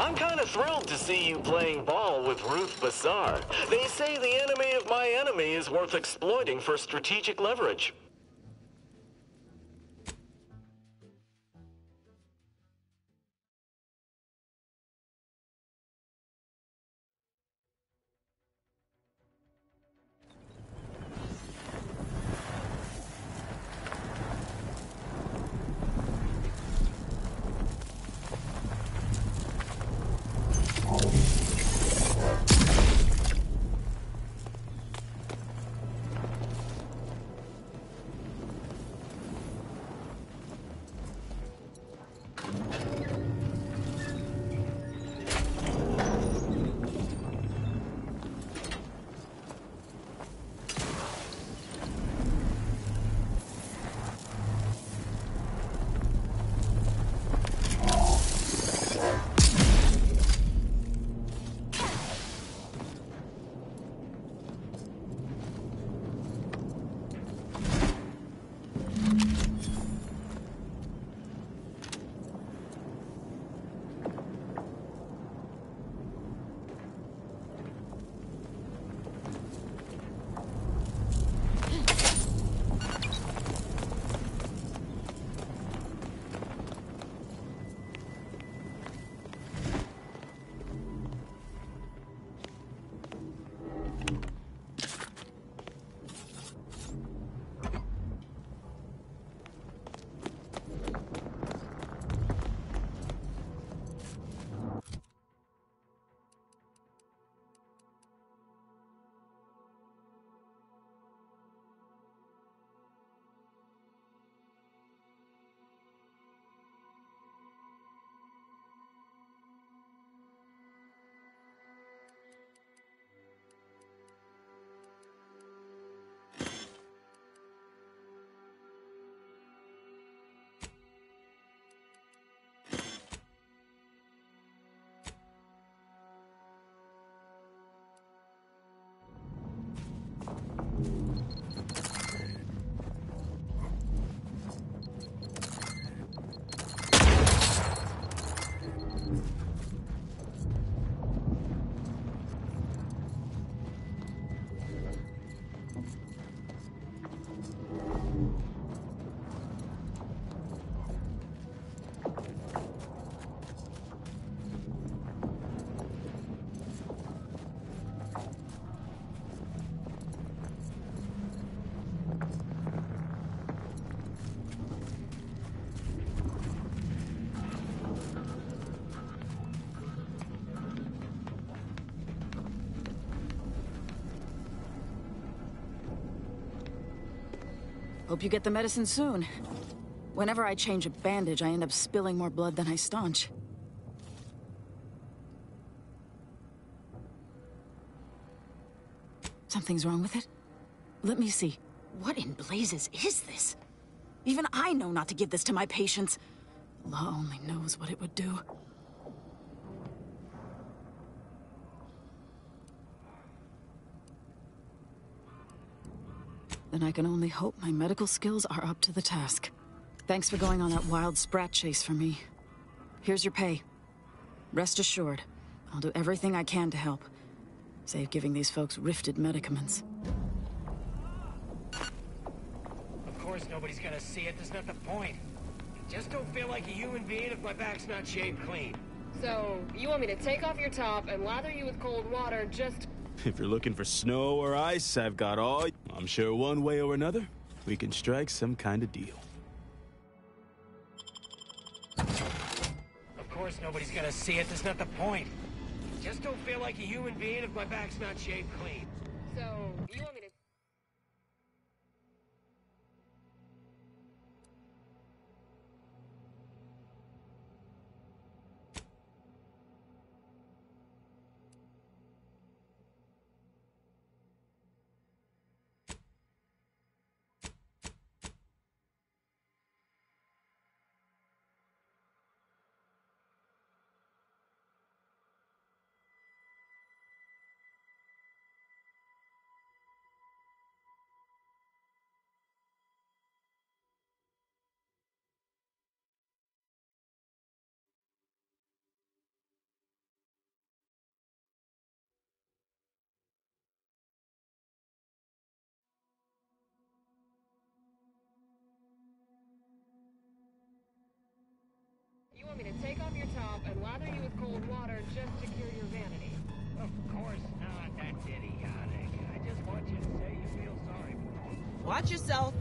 I'm kind of thrilled to see you playing ball with Ruth Bassar. They say the enemy of my enemy is worth exploiting for strategic leverage. Hope you get the medicine soon. Whenever I change a bandage, I end up spilling more blood than I staunch. Something's wrong with it? Let me see. What in blazes is this? Even I know not to give this to my patients. Allah only knows what it would do. Then I can only hope my medical skills are up to the task. Thanks for going on that wild sprat chase for me. Here's your pay. Rest assured, I'll do everything I can to help. Save giving these folks rifted medicaments. Of course nobody's gonna see it, that's not the point. I just don't feel like a human being if my back's not shaved clean. So, you want me to take off your top and lather you with cold water just... If you're looking for snow or ice, I've got all. I'm sure one way or another, we can strike some kind of deal. Of course nobody's gonna see it, that's not the point. I just don't feel like a human being if my back's not shaved clean. So, you want me to... to take off your top and lather you with cold water just to cure your vanity. Of course not. That's idiotic. I just want you to say you feel sorry for me. Watch yourself.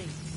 ready.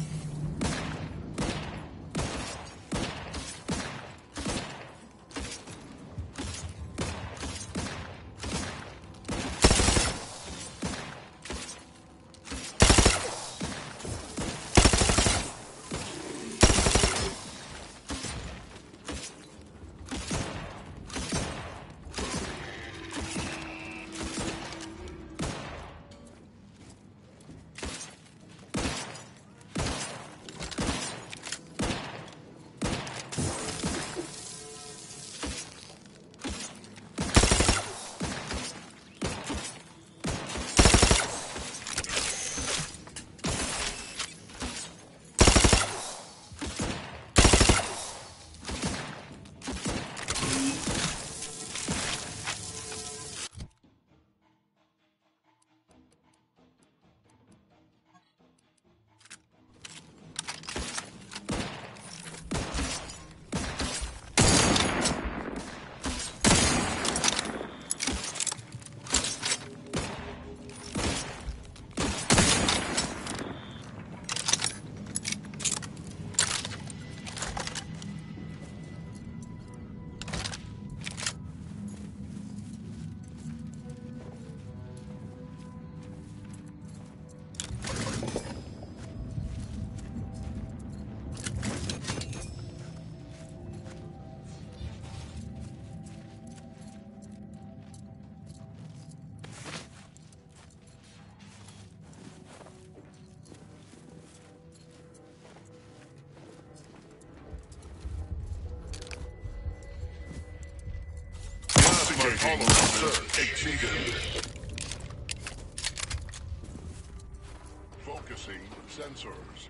Focusing sensors.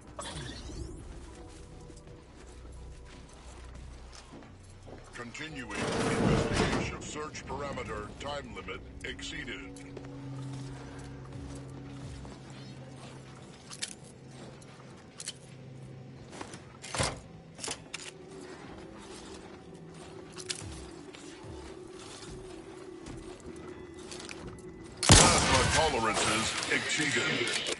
Continuing investigation. Search parameter time limit exceeded. Tolerances exceeded.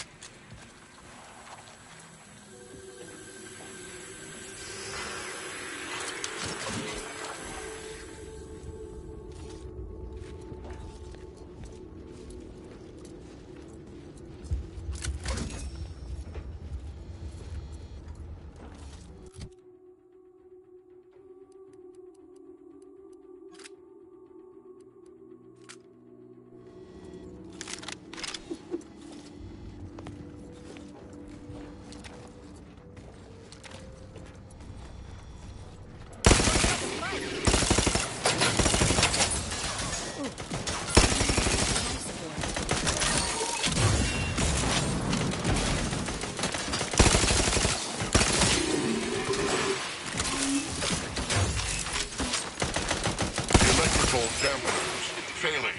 Dampers failing.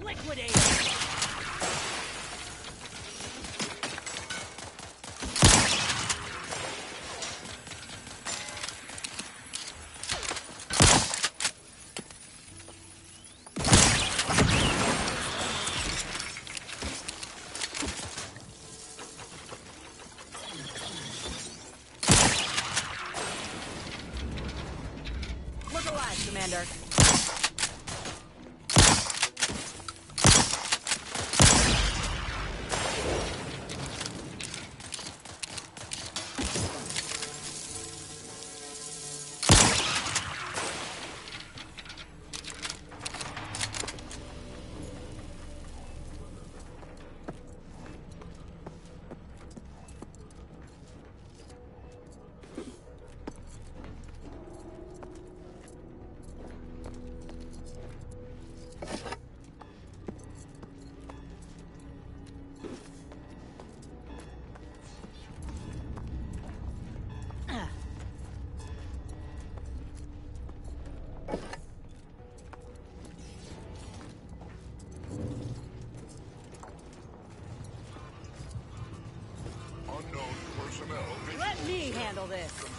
Liquidate! Look alive, Commander. Let me handle this.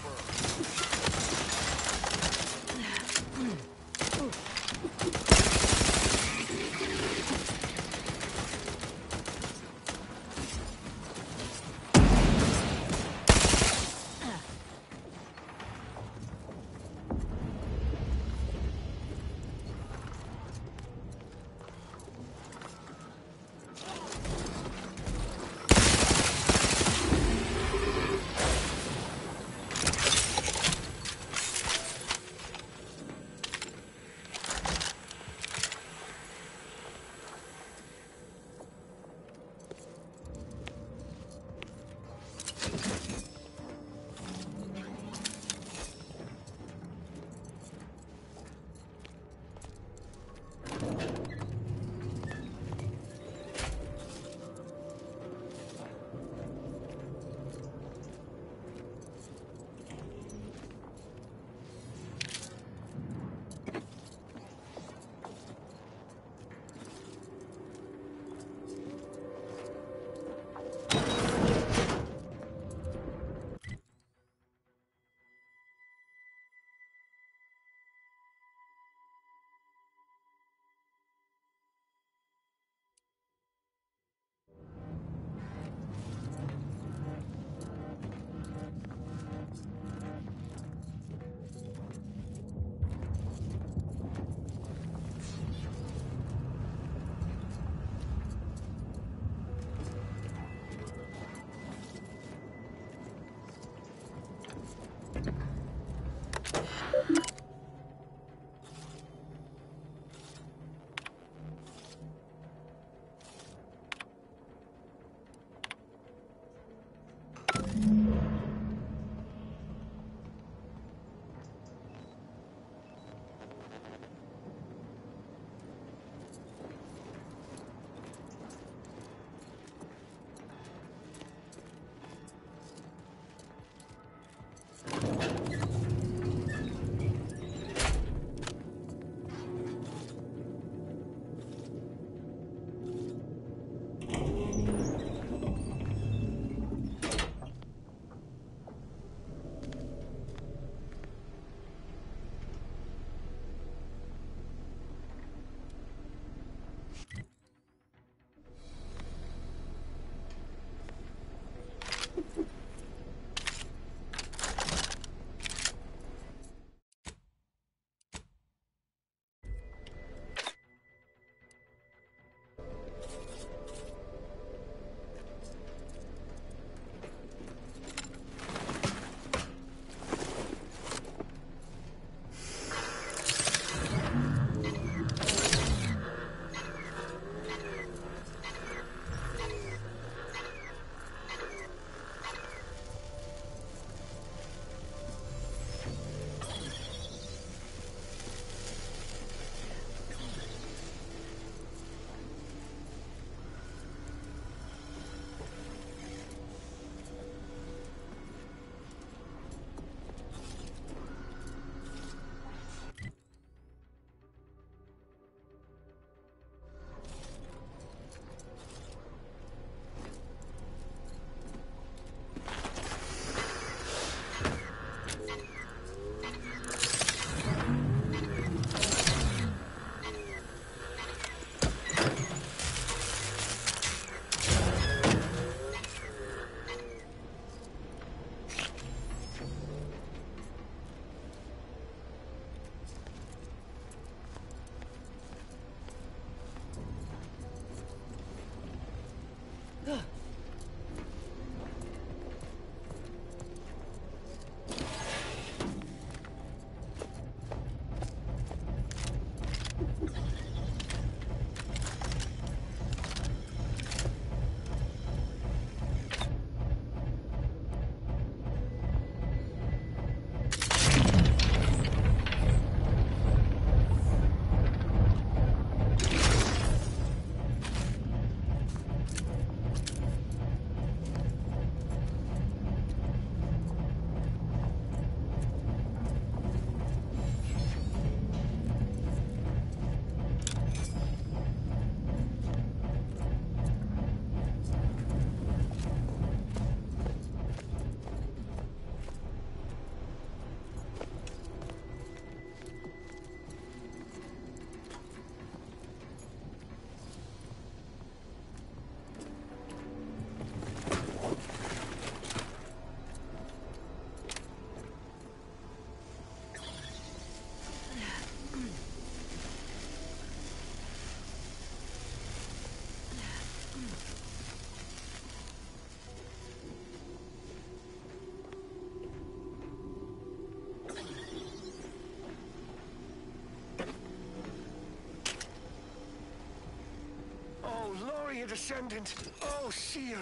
Oh, Laureate Ascendant! Oh, Seer!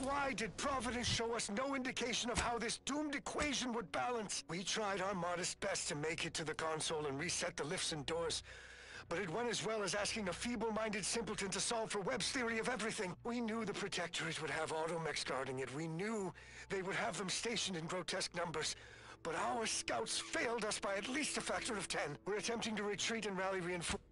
Why did Providence show us no indication of how this doomed equation would balance? We tried our modest best to make it to the console and reset the lifts and doors, but it went as well as asking a feeble-minded simpleton to solve for Webb's theory of everything. We knew the Protectorate would have automechs guarding it. We knew they would have them stationed in grotesque numbers. But our scouts failed us by at least a factor of 10. We're attempting to retreat and rally reinforcements.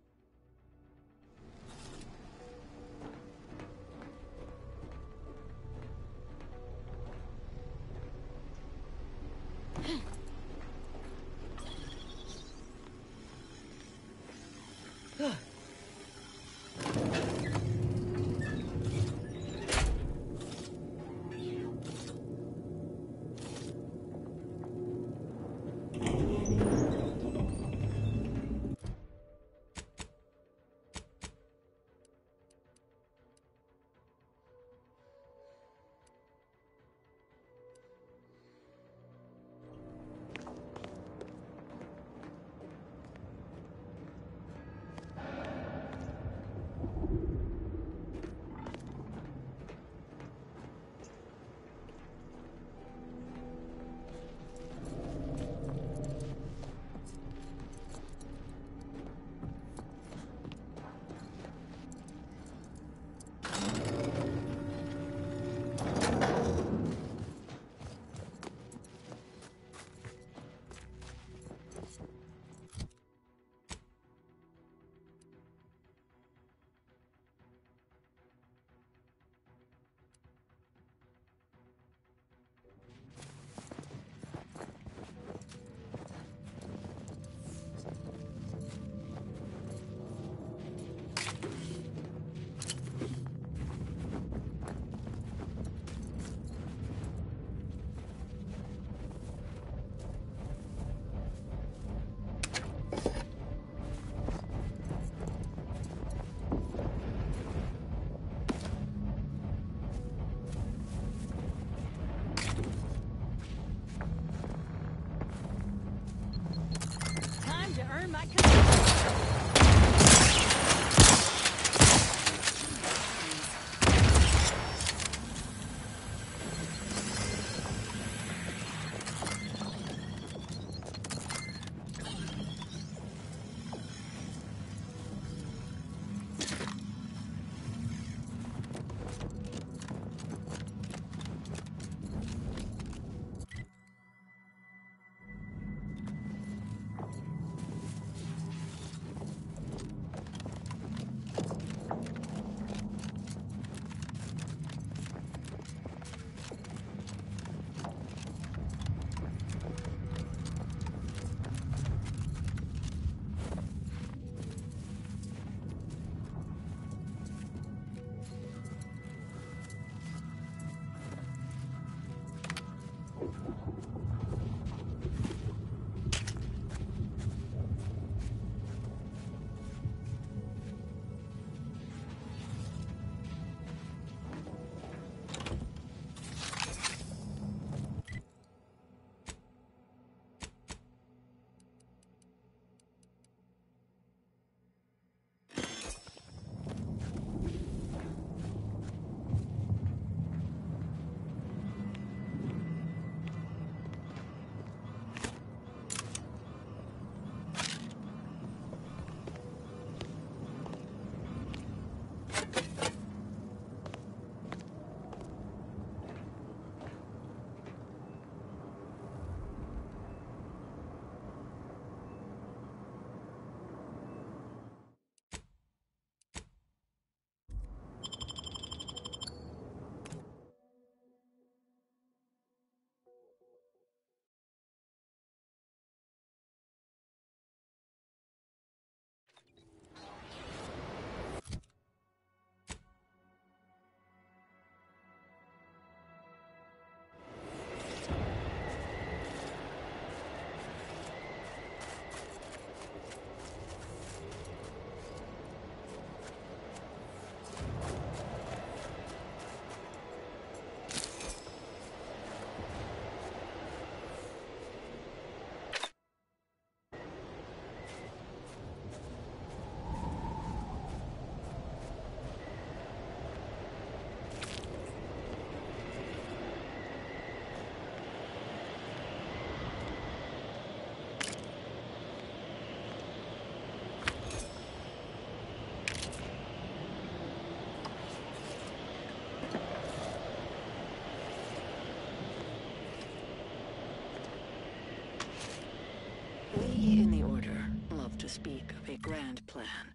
speak of a grand plan,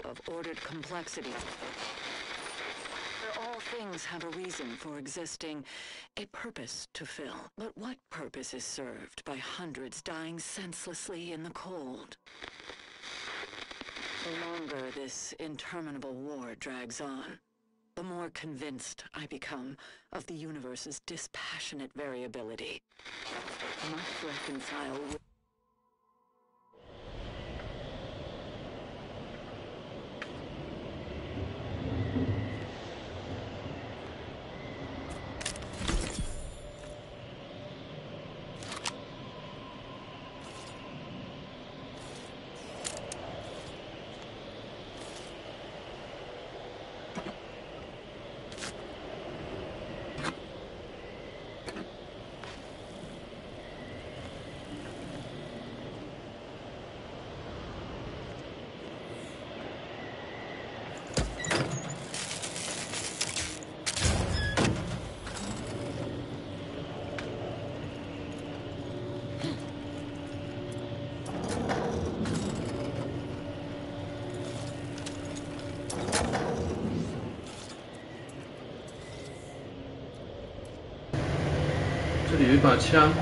of ordered complexity. Where all things have a reason for existing, a purpose to fill. But what purpose is served by hundreds dying senselessly in the cold? The longer this interminable war drags on, the more convinced I become of the universe's dispassionate variability. I must reconcile with... 这里有一把枪。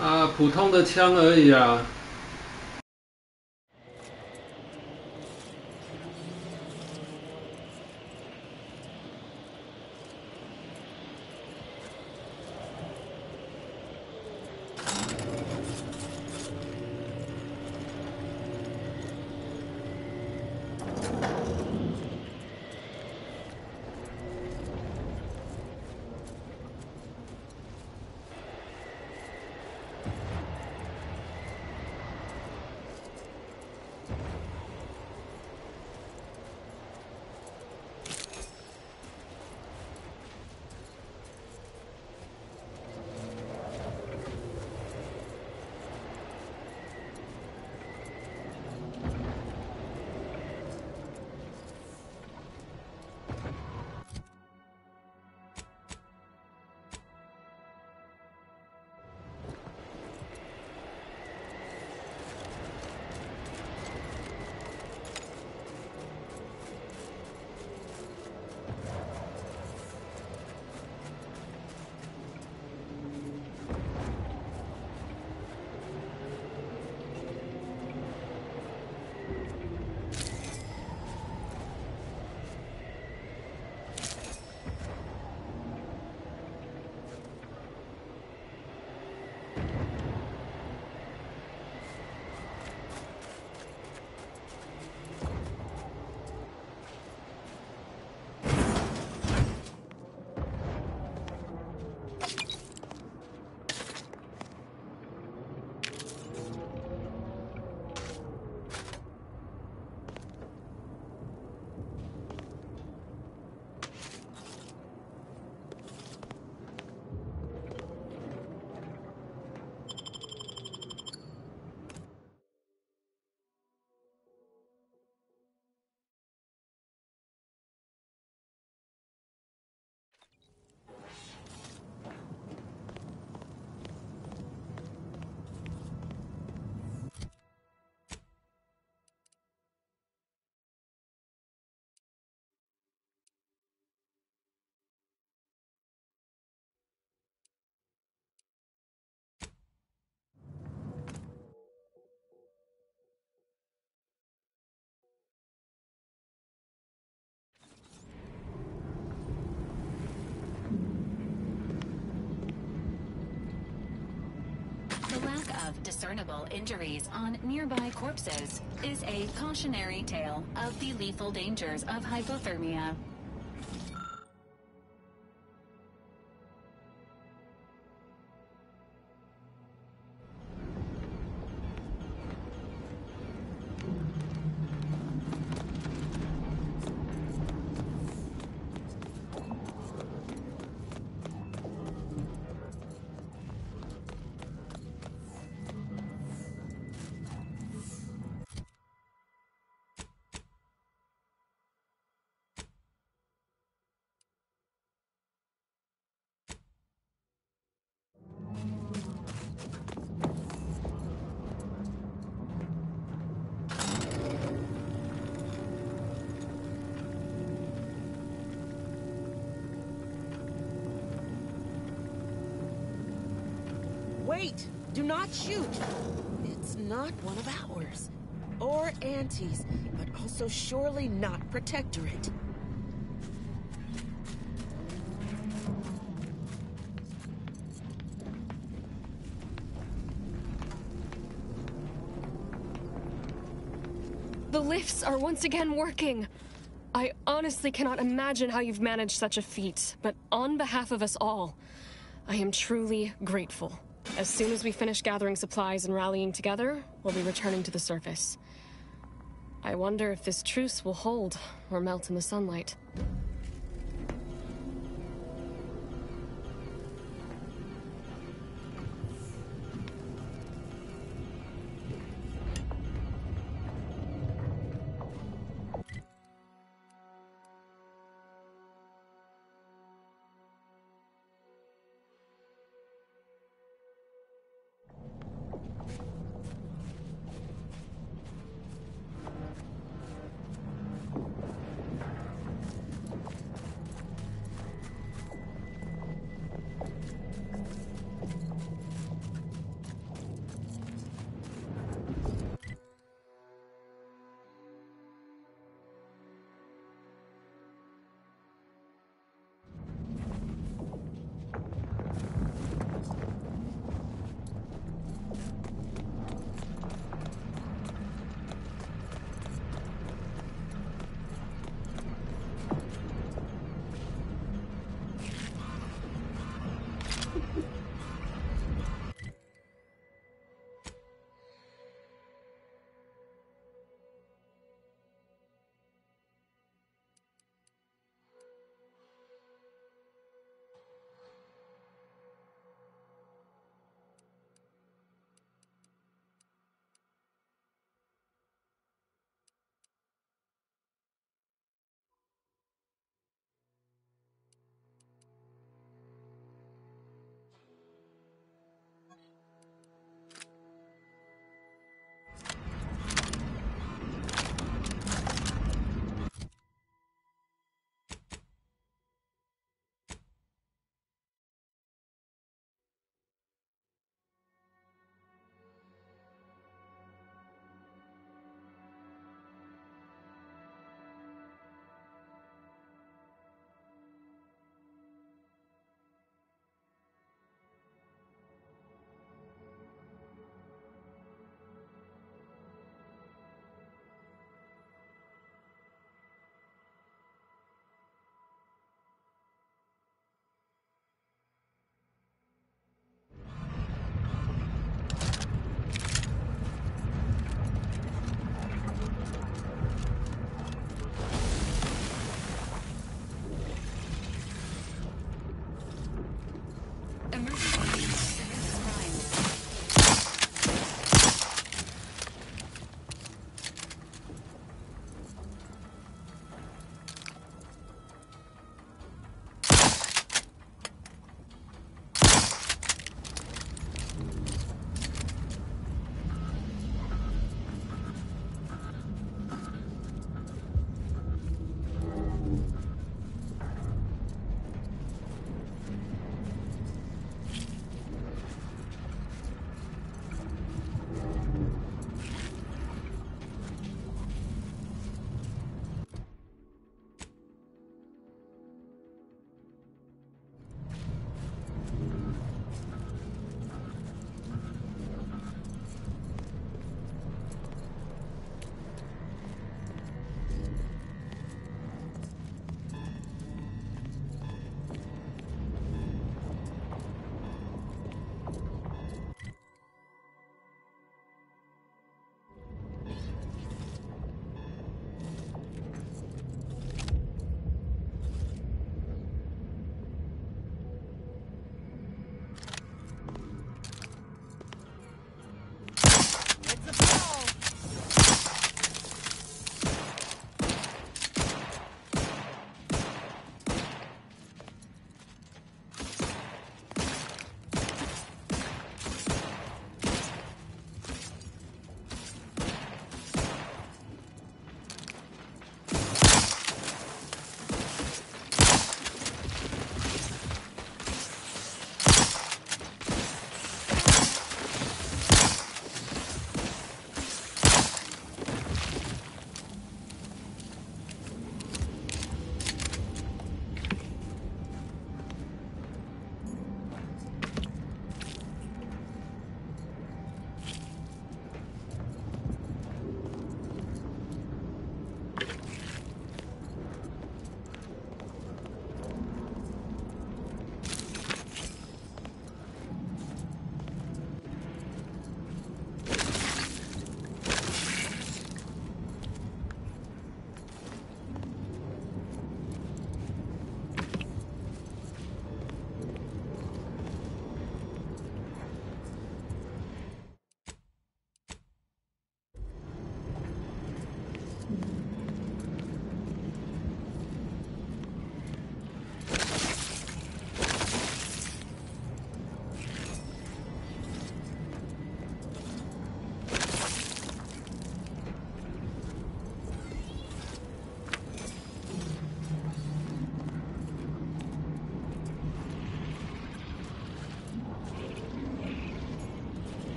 啊，普通的枪而已啊。 Of discernible injuries on nearby corpses is a cautionary tale of the lethal dangers of hypothermia. Wait! Do not shoot! It's not one of ours. Or Auntie's, but also surely not Protectorate. The lifts are once again working. I honestly cannot imagine how you've managed such a feat, but on behalf of us all, I am truly grateful. As soon as we finish gathering supplies and rallying together, we'll be returning to the surface. I wonder if this truce will hold or melt in the sunlight.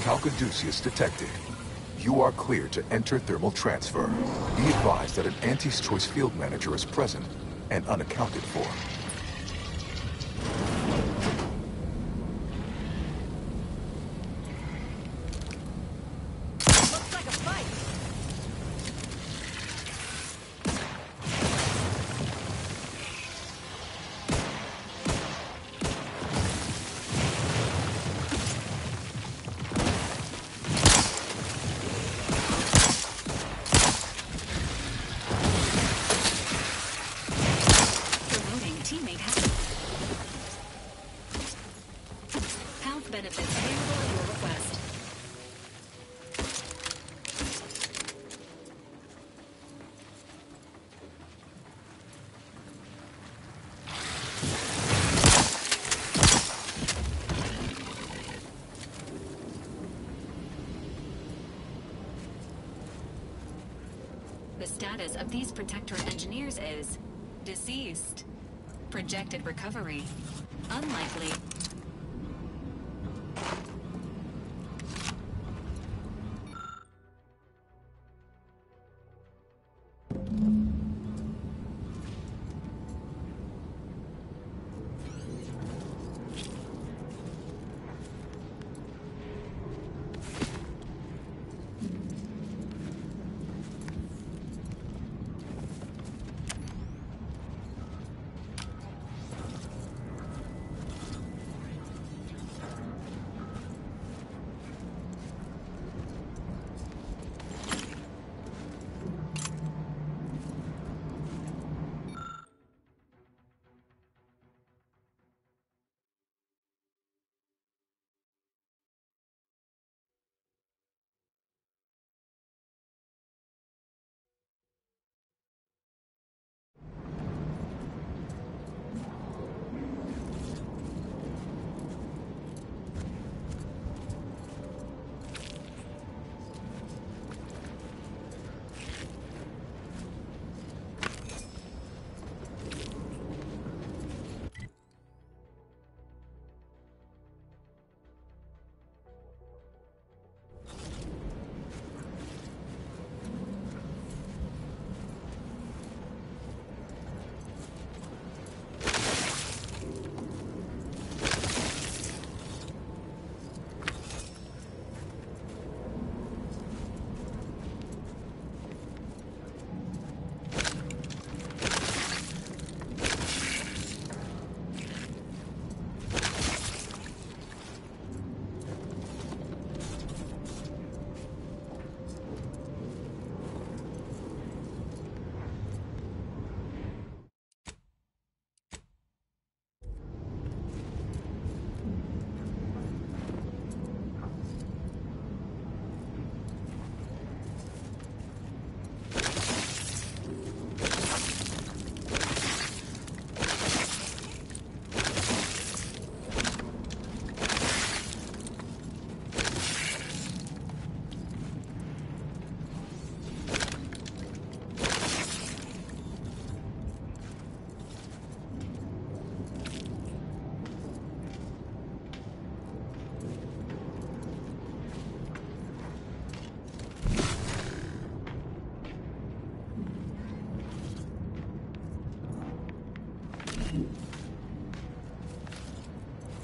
Calcaduceus detected. You are clear to enter thermal transfer. Be advised that an Anti's Choice field manager is present and unaccounted for. Looks like a fight. Promoting teammate health. Health benefits available at your request. The status of these Protector engineers is deceased. Projected recovery unlikely.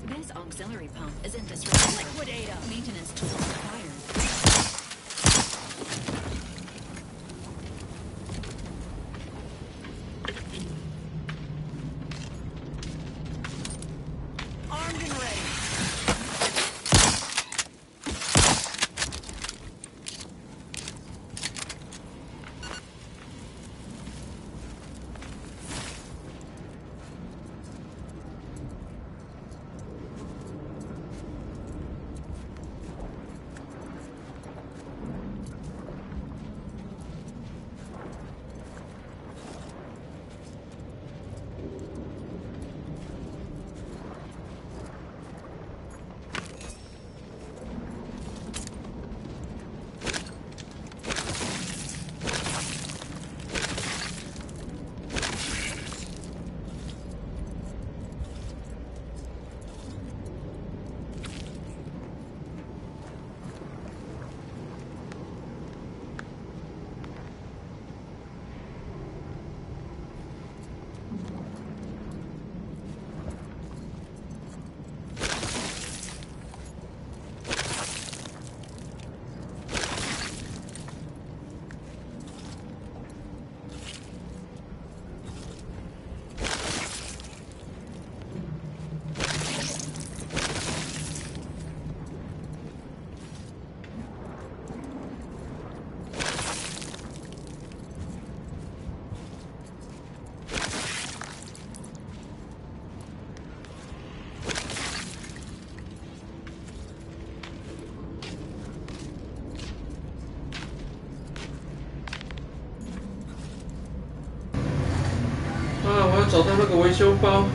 This auxiliary pump is in disrepair. Liquidator. Maintenance tools required. Armed and ready. 找到那个维修包。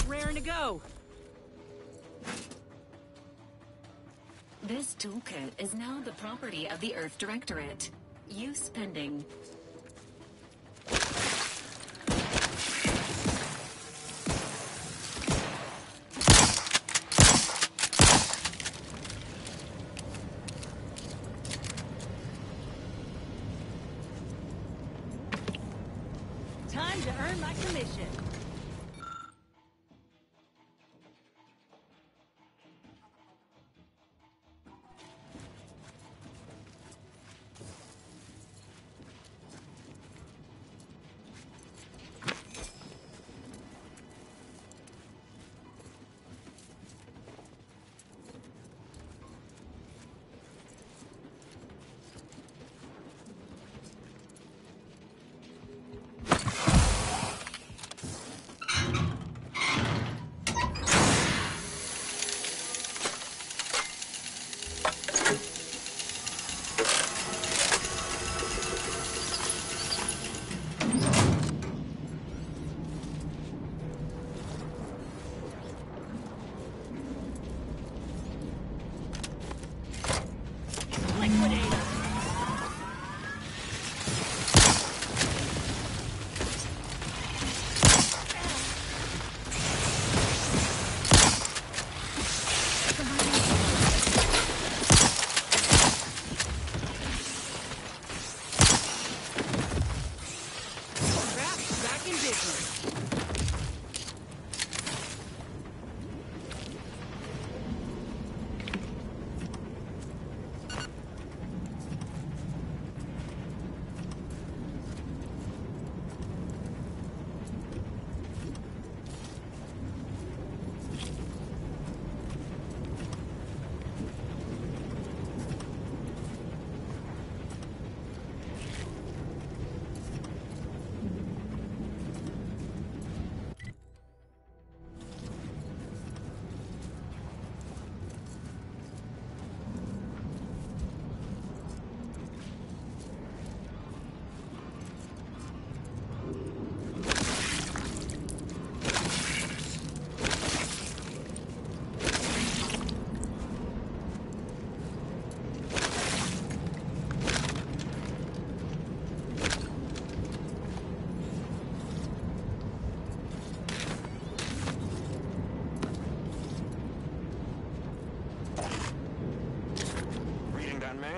Raring to go. This toolkit is now the property of the Earth Directorate. Use pending. Time to earn my commission.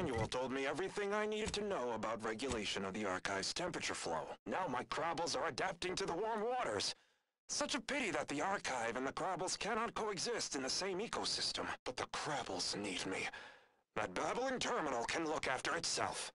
manual told me everything I needed to know about regulation of the Archive's temperature flow. Now my Krabbles are adapting to the warm waters. Such a pity that the Archive and the Krabbles cannot coexist in the same ecosystem. But the Krabbles need me. That babbling terminal can look after itself.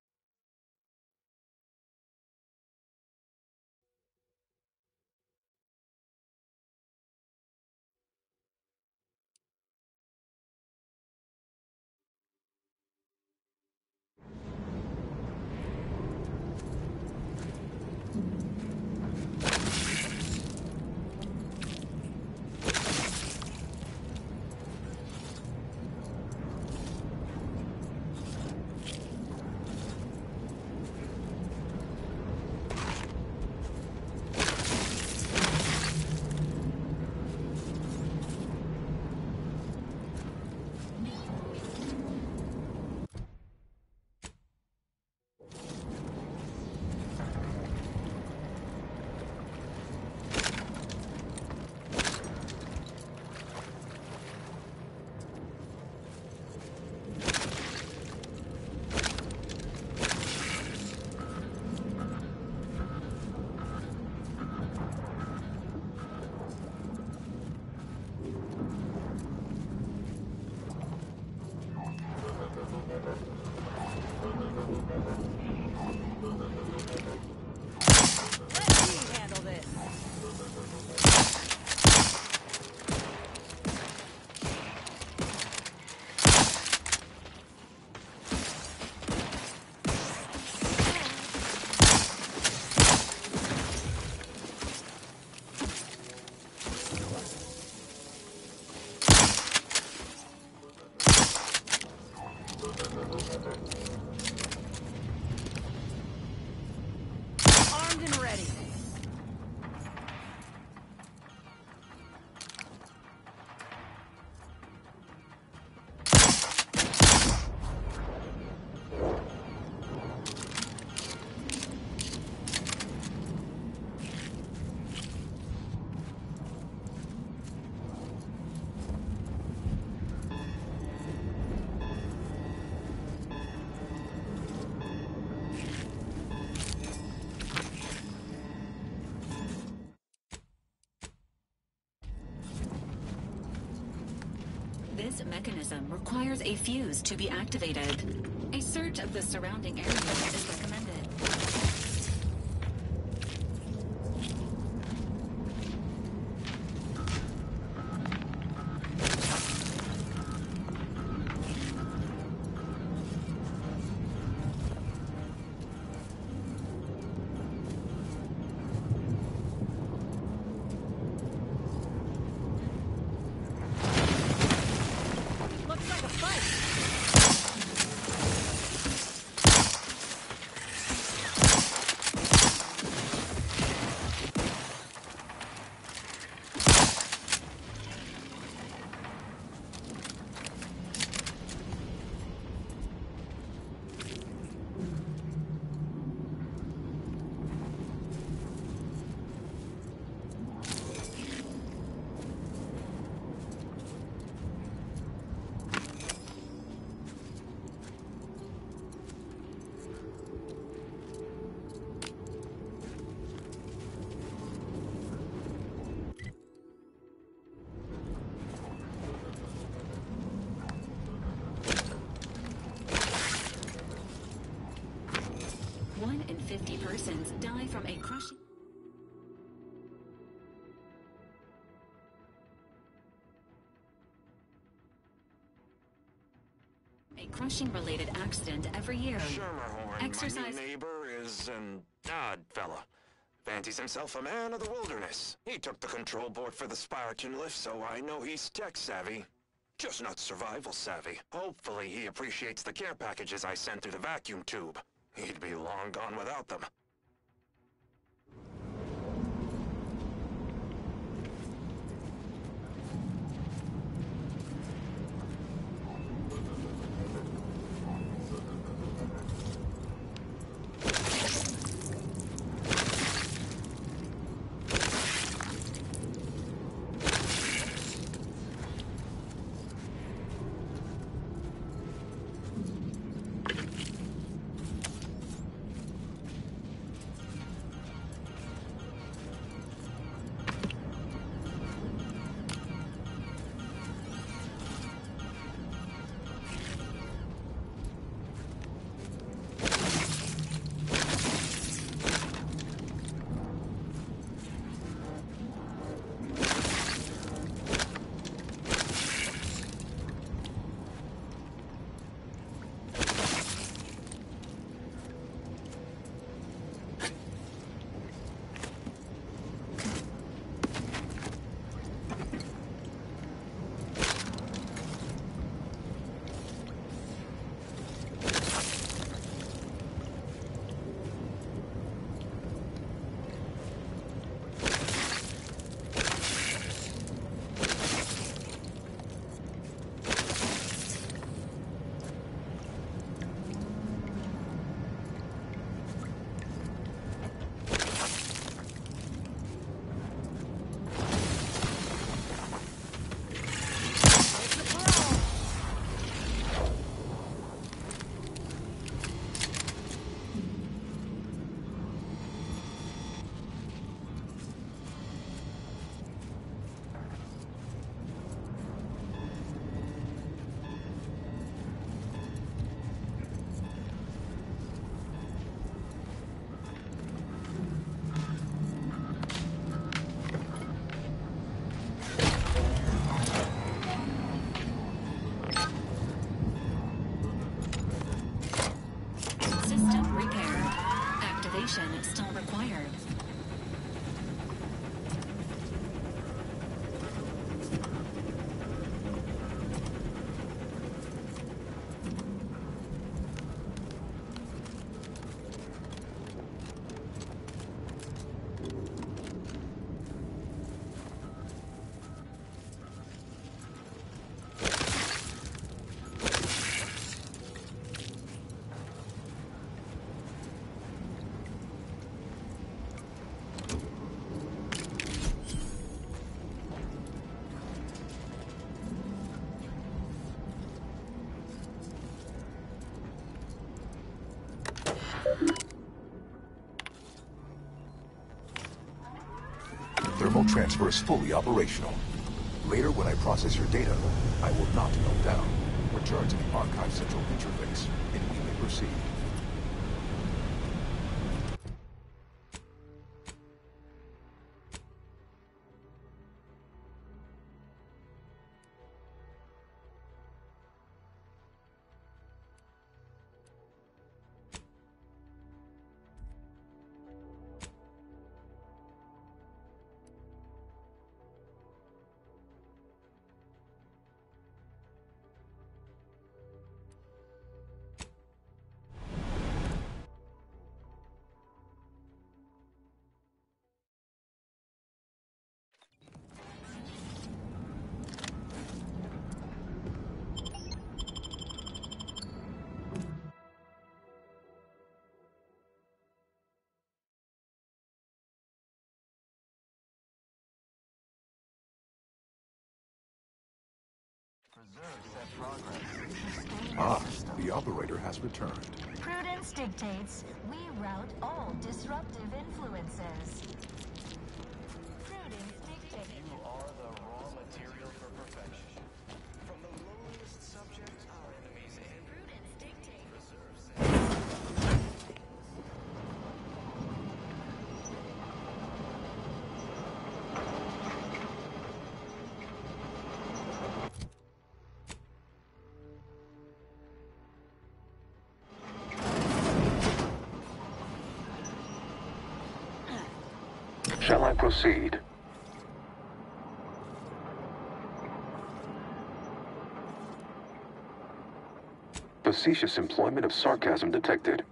This mechanism requires a fuse to be activated. A search of the surrounding area is recommended. One in 50 persons die from a crushing... crushing-related accident every year. Schermerhorn, Exercise... my new neighbor, is an odd fella. Fancies himself a man of the wilderness. He took the control board for the Spiraton lift, so I know he's tech-savvy. Just not survival-savvy. Hopefully he appreciates the care packages I sent through the vacuum tube. He'd be long gone without them. thermal transfer is fully operational. Later, when I process your data, I will not melt down. Return to the Archive Central interface, and we may proceed. Ah, the operator has returned. Prudence dictates we rout all disruptive influences. Prudence dictates. You are the raw material for perfection. From the lowliest subject, our enemies and Prudence dictates. Shall I proceed? Facetious employment of sarcasm detected.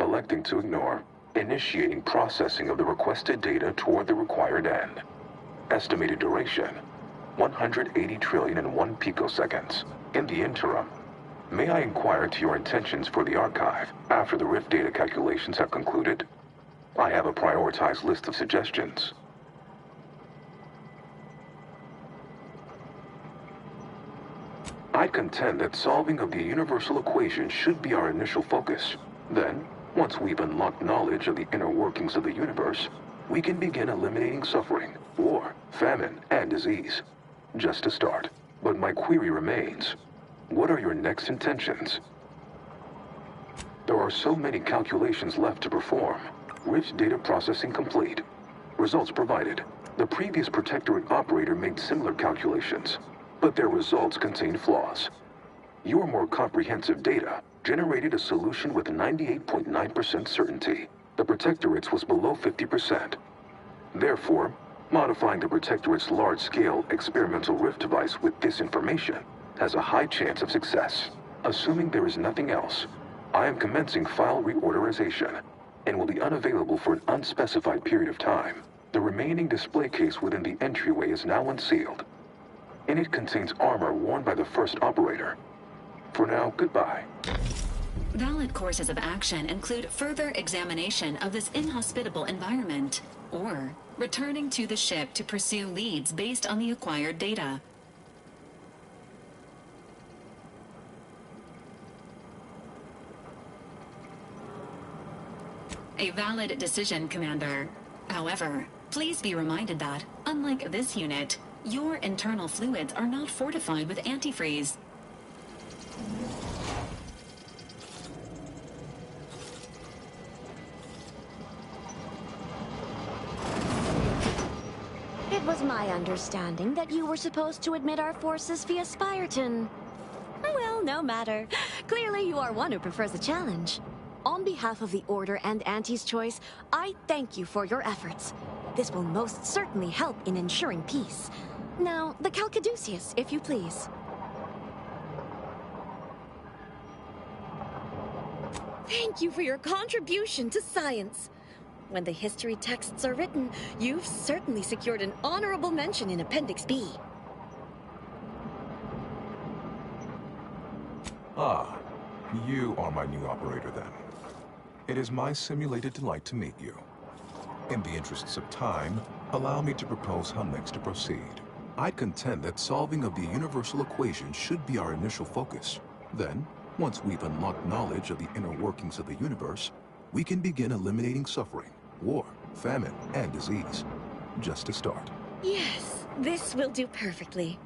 Electing to ignore. Initiating processing of the requested data toward the required end. Estimated duration, 180 trillion and 1 picoseconds. In the interim, may I inquire to your intentions for the archive after the Rift data calculations have concluded? I have a prioritized list of suggestions. I contend that solving of the universal equation should be our initial focus. Then, once we've unlocked knowledge of the inner workings of the universe, we can begin eliminating suffering, war, famine, and disease. Just a start. But my query remains. What are your next intentions? There are so many calculations left to perform. Rich data processing complete. Results provided. The previous Protectorate operator made similar calculations, but their results contained flaws. Your more comprehensive data generated a solution with 98.9% certainty. The Protectorate's was below 50%. Therefore, modifying the Protectorate's large-scale experimental rift device with this information has a high chance of success. Assuming there is nothing else, I am commencing file reorderization and will be unavailable for an unspecified period of time. The remaining display case within the entryway is now unsealed, and it contains armor worn by the first operator. For now, goodbye. Valid courses of action include further examination of this inhospitable environment, or returning to the ship to pursue leads based on the acquired data. A valid decision, Commander. However, please be reminded that, unlike this unit, your internal fluids are not fortified with antifreeze. It was my understanding that you were supposed to admit our forces via Spyreton. Well, no matter. Clearly you are one who prefers a challenge. On behalf of the Order and Auntie's Choice, I thank you for your efforts. This will most certainly help in ensuring peace. Now, the Calcaduceus, if you please. Thank you for your contribution to science. When the history texts are written, you've certainly secured an honorable mention in Appendix B. Ah, you are my new operator then. It is my simulated delight to meet you. In the interests of time, allow me to propose how next to proceed. I contend that solving of the universal equation should be our initial focus. Then, once we've unlocked knowledge of the inner workings of the universe, we can begin eliminating suffering, war, famine, and disease. just to start. Yes, this will do perfectly.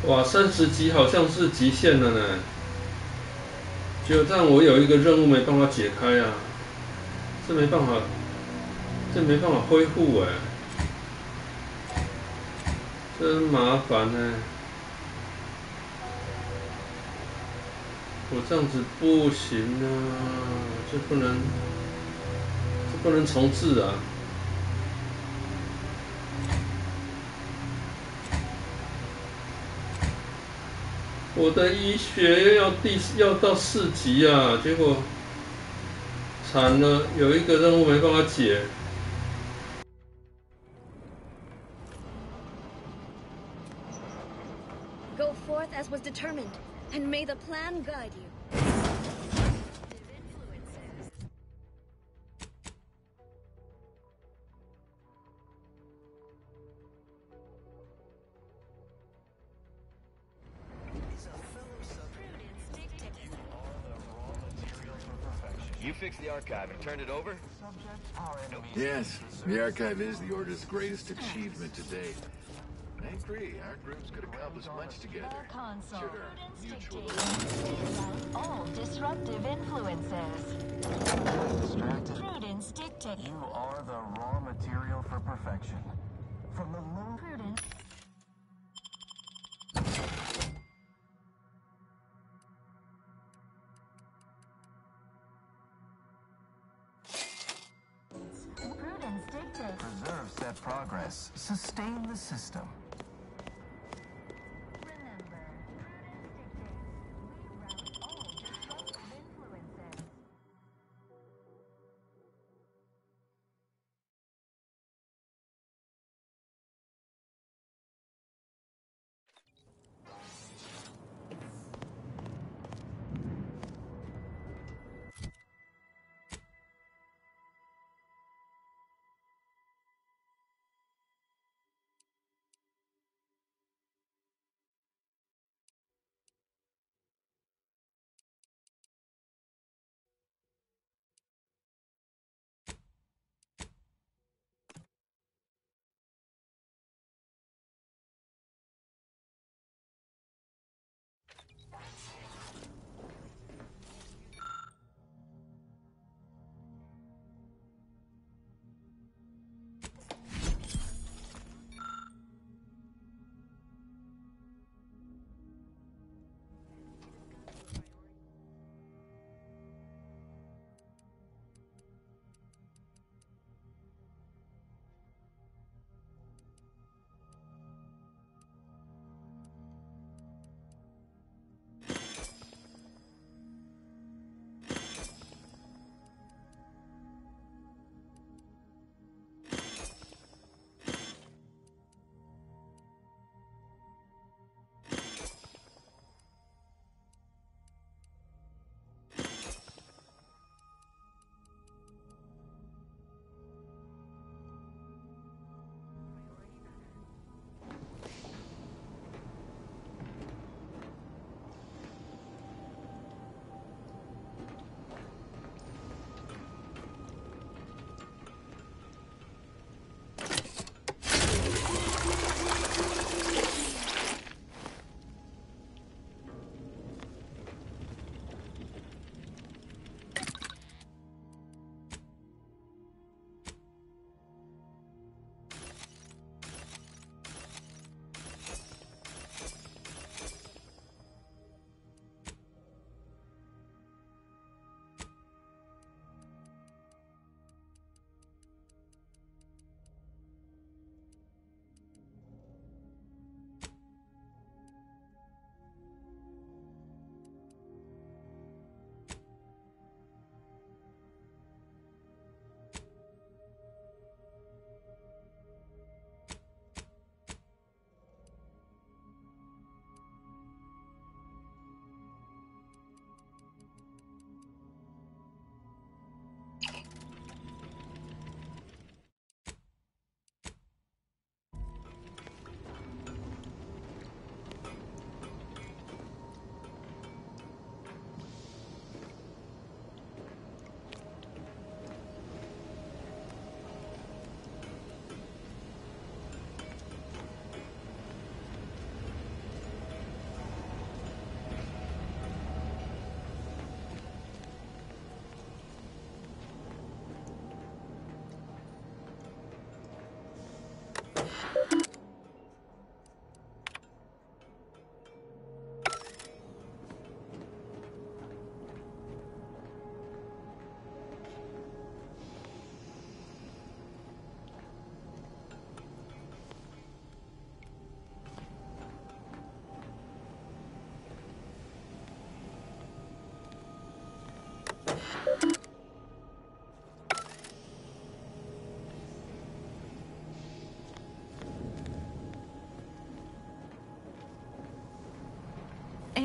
哇，30级好像是极限了呢。就这样，我有一个任务没办法解开啊，这没办法恢复哎，真麻烦呢。我这样子不行啊，这不能重置啊。我的医学要到4级啊，结果惨了，有一个任务没办法解。Go forth as was determined, and may the plan guide you. You fixed the archive and turned it over? Yes, the archive is the Order's greatest achievement to date. I agree, our groups could accomplish much together. Sugar, mutual. All disruptive influences. Prudence dictates. You are the raw material for perfection. From the low Prudence. Prudence dictates. Preserve set progress. Sustain the system.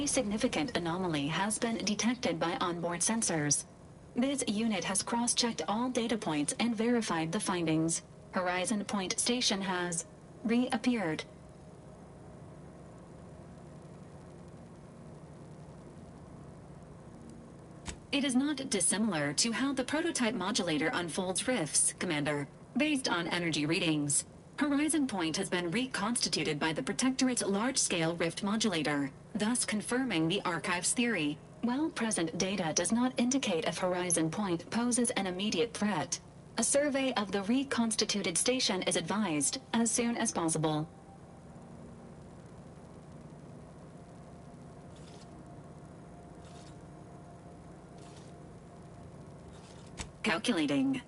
A significant anomaly has been detected by onboard sensors. This unit has cross-checked all data points and verified the findings. Horizon Point Station has reappeared. It is not dissimilar to how the prototype modulator unfolds rifts, Commander, based on energy readings. Horizon Point has been reconstituted by the Protectorate's large-scale rift modulator, thus confirming the Archive's theory. While present data does not indicate if Horizon Point poses an immediate threat, a survey of the reconstituted station is advised as soon as possible. Calculating.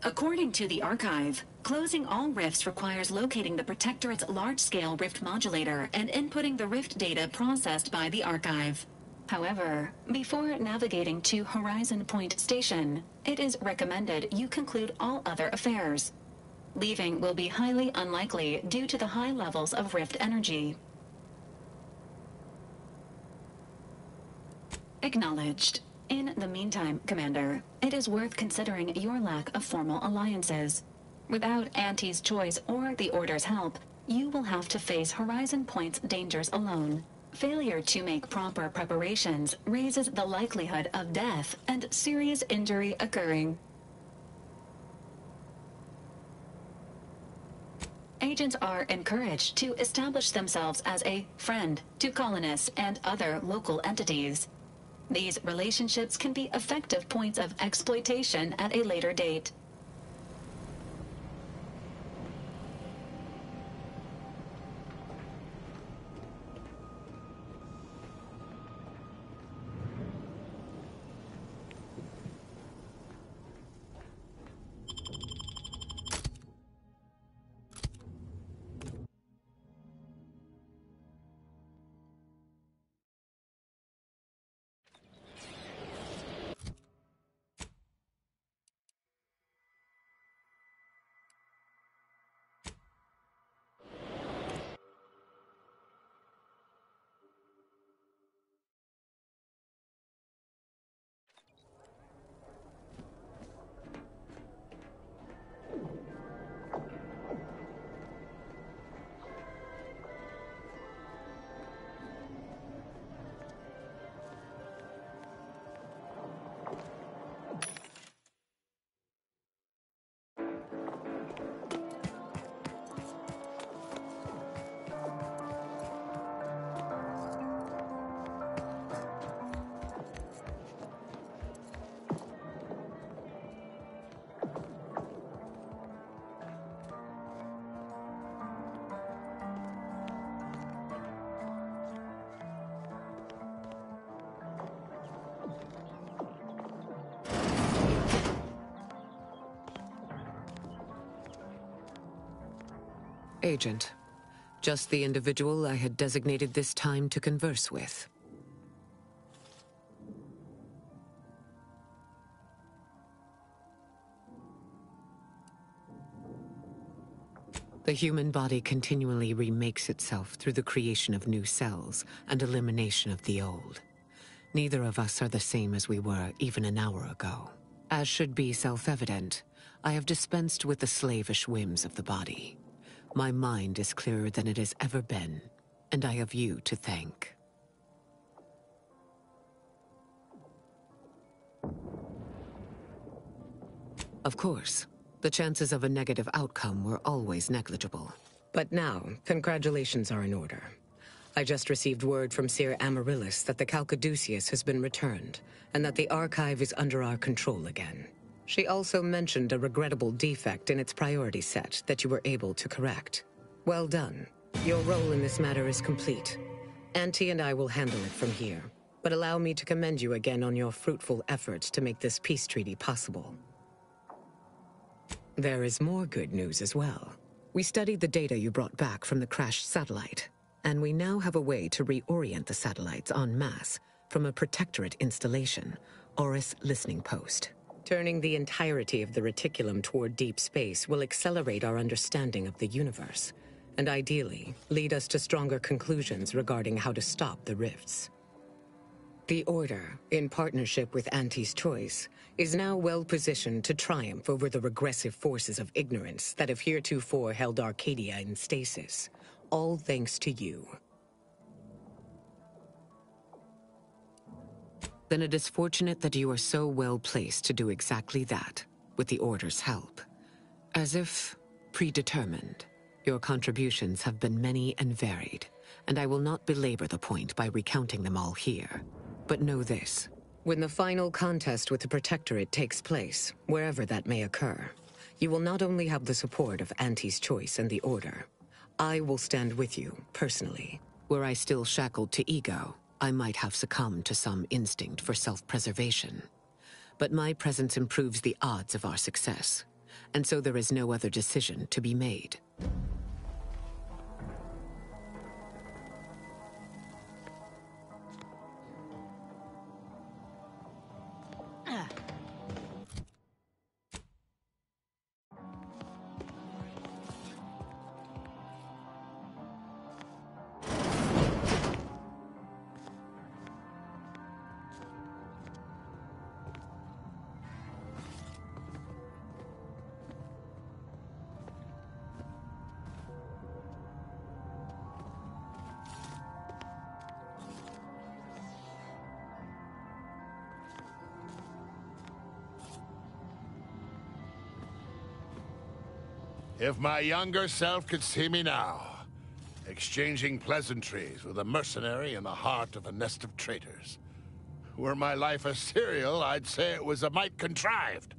According to the Archive, closing all rifts requires locating the Protectorate's large-scale rift modulator and inputting the rift data processed by the Archive. However, before navigating to Horizon Point Station, it is recommended you conclude all other affairs. Leaving will be highly unlikely due to the high levels of rift energy. Acknowledged. In the meantime, Commander, it is worth considering your lack of formal alliances. Without Auntie's choice or the Order's help, you will have to face Horizon Point's dangers alone. Failure to make proper preparations raises the likelihood of death and serious injury occurring. Agents are encouraged to establish themselves as a friend to colonists and other local entities. These relationships can be effective points of exploitation at a later date. Agent. Just the individual I had designated this time to converse with. The human body continually remakes itself through the creation of new cells and elimination of the old. Neither of us are the same as we were even an hour ago. As should be self-evident, I have dispensed with the slavish whims of the body. My mind is clearer than it has ever been, and I have you to thank. Of course, the chances of a negative outcome were always negligible. But now, congratulations are in order. I just received word from Seer Amaryllis that the Caduceus has been returned, and that the Archive is under our control again. She also mentioned a regrettable defect in its priority set that you were able to correct. Well done. Your role in this matter is complete. Auntie and I will handle it from here, but allow me to commend you again on your fruitful efforts to make this peace treaty possible. There is more good news as well. We studied the data you brought back from the crashed satellite, and we now have a way to reorient the satellites en masse from a Protectorate installation, Oris Listening Post. Turning the entirety of the reticulum toward deep space will accelerate our understanding of the universe, and ideally, lead us to stronger conclusions regarding how to stop the rifts. The Order, in partnership with Auntie's Choice, is now well positioned to triumph over the regressive forces of ignorance that have heretofore held Arcadia in stasis. All thanks to you. Then it is fortunate that you are so well placed to do exactly that, with the Order's help. As if predetermined, your contributions have been many and varied, and I will not belabor the point by recounting them all here. But know this. When the final contest with the Protectorate takes place, wherever that may occur, you will not only have the support of Auntie's Choice and the Order. I will stand with you, personally. Were I still shackled to ego, I might have succumbed to some instinct for self-preservation. But my presence improves the odds of our success, and so there is no other decision to be made. If my younger self could see me now, exchanging pleasantries with a mercenary in the heart of a nest of traitors. Were my life a serial, I'd say it was a mite contrived.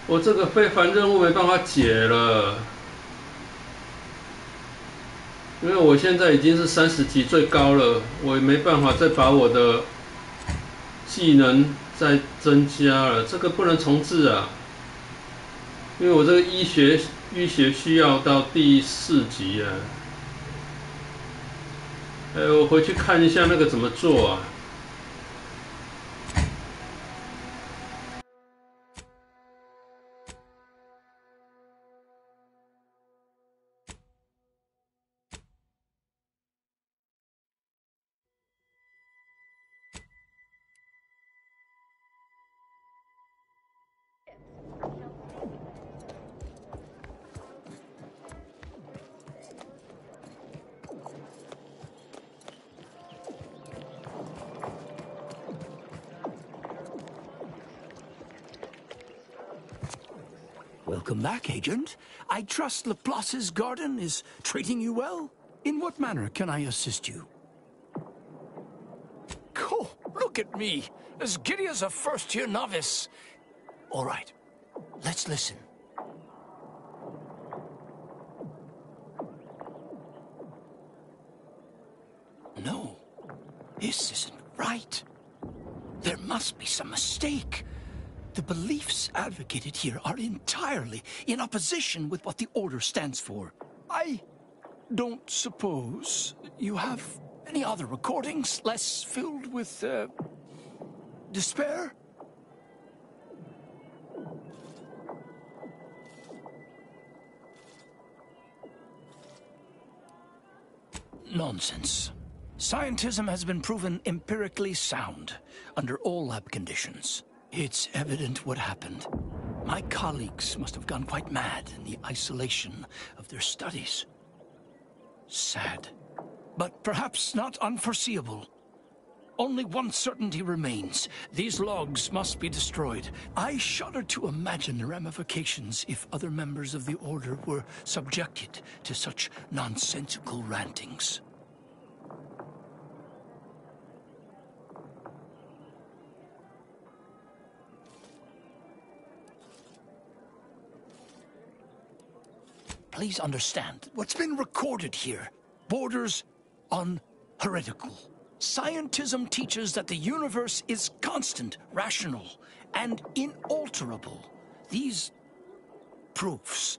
我这个非凡任务没办法解了，因为我现在已经是30级最高了，我也没办法再把我的技能再增加了，这个不能重置啊，因为我这个医学需要到第4级啊。我回去看一下那个怎么做啊。Welcome back, Agent. I trust Laplace's garden is treating you well? In what manner can I assist you? Cool. Look at me, as giddy as a first-year novice. All right, let's listen. No, this isn't right. There must be some mistake. The beliefs advocated here are entirely in opposition with what the Order stands for. I don't suppose you have any other recordings less filled with, despair? Nonsense. Scientism has been proven empirically sound under all lab conditions. It's evident what happened. My colleagues must have gone quite mad in the isolation of their studies. Sad, but perhaps not unforeseeable. Only one certainty remains. These logs must be destroyed. I shudder to imagine the ramifications if other members of the Order were subjected to such nonsensical rantings. please understand, what's been recorded here borders on heretical. Scientism teaches that the universe is constant, rational, and inalterable. These proofs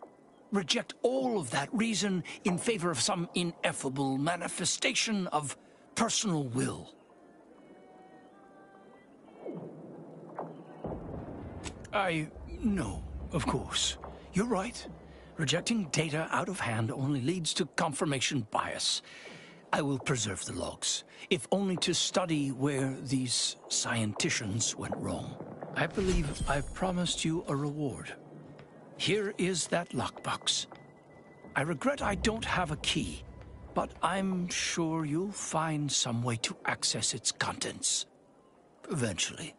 reject all of that reason in favor of some ineffable manifestation of personal will. I know, of course. You're right. Rejecting data out of hand only leads to confirmation bias. I will preserve the logs, if only to study where these scienticians went wrong. I believe I've promised you a reward. Here is that lockbox. I regret I don't have a key, but I'm sure you'll find some way to access its contents. Eventually.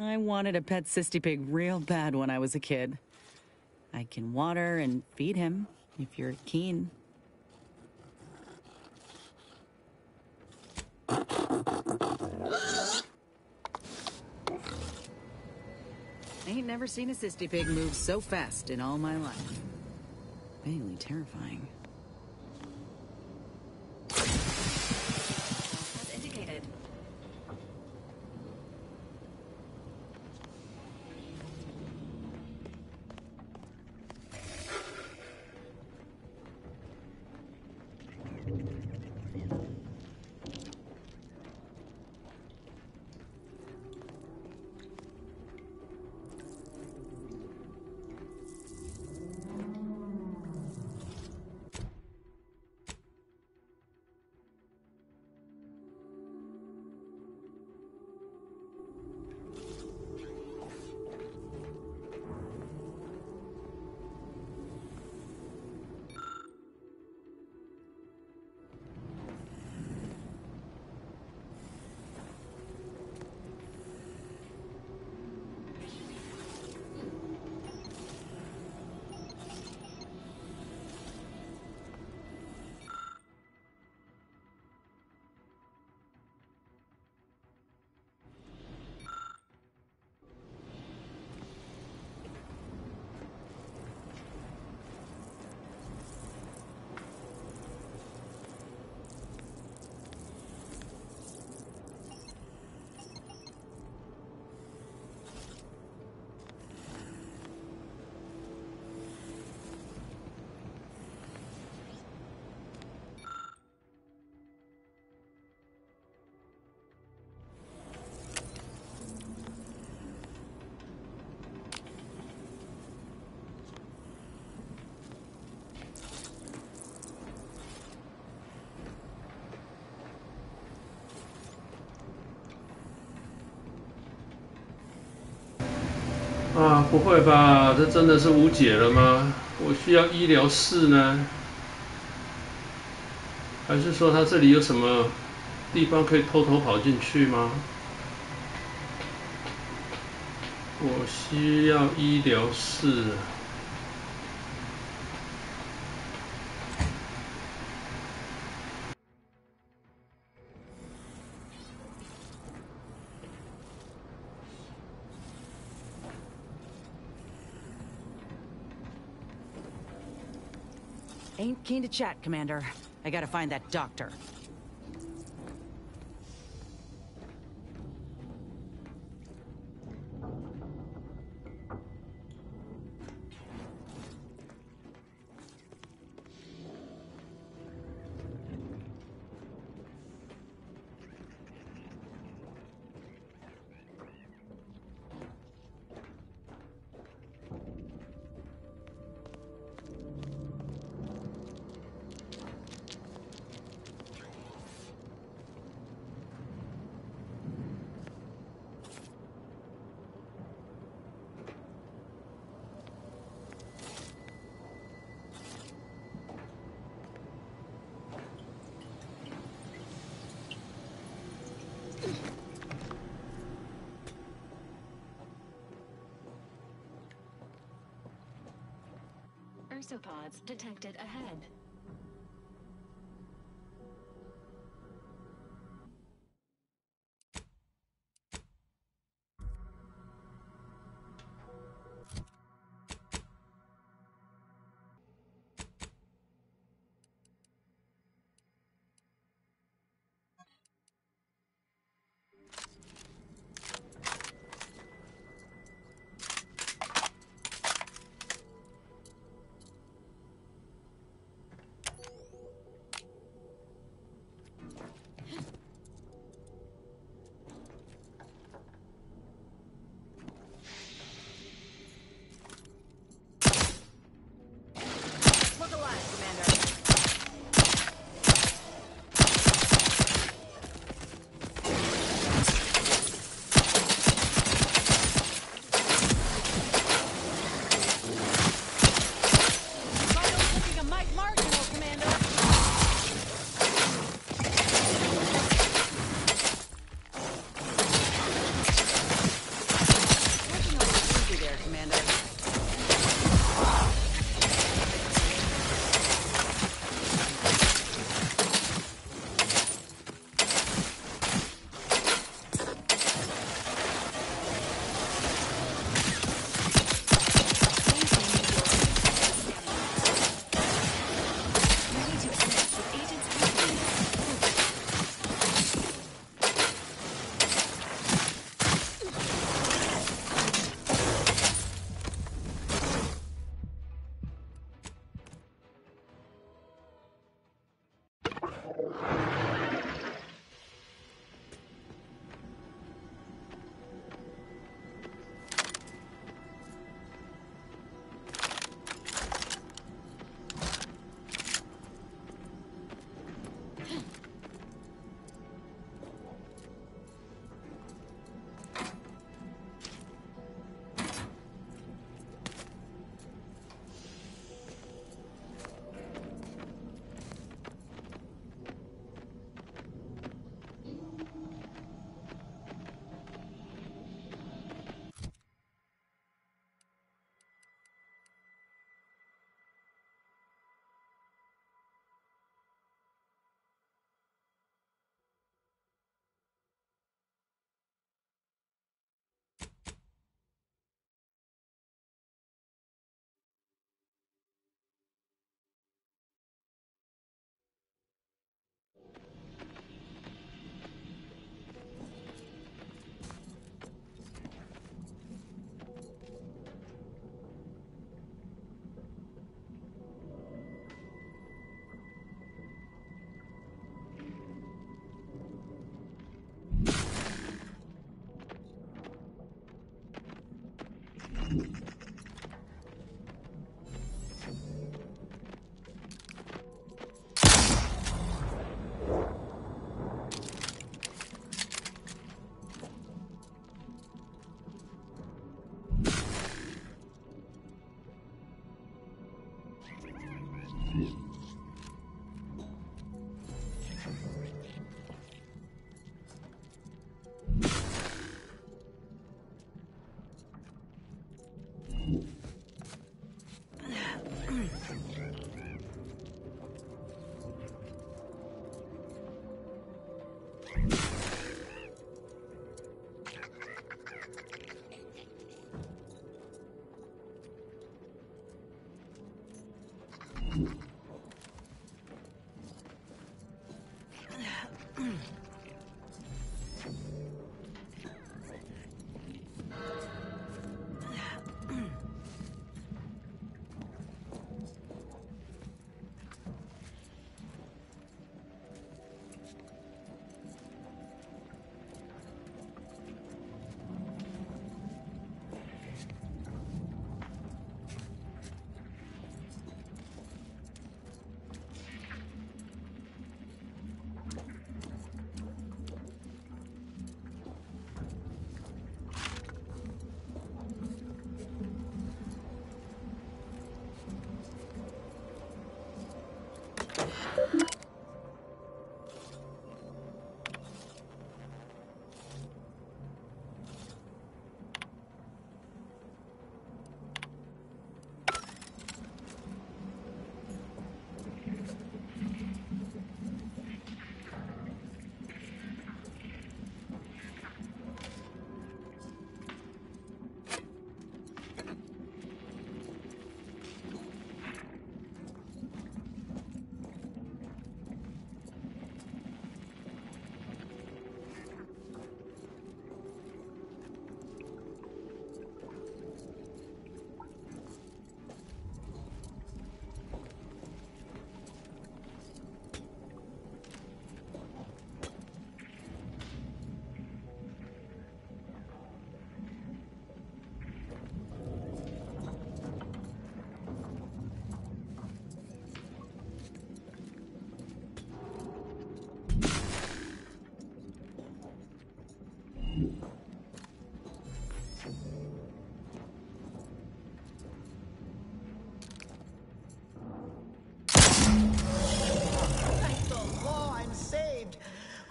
I wanted a pet cysty pig real bad when I was a kid. I can water and feed him, if you're keen. Ain't never seen a cysty pig move so fast in all my life. Vaguely terrifying. As indicated.啊，不会吧？这真的是无解了吗？我需要医疗室呢？还是说他这里有什么地方可以偷偷跑进去吗？我需要医疗室。Ain't keen to chat, Commander. I gotta find that doctor. Ursopods detected ahead.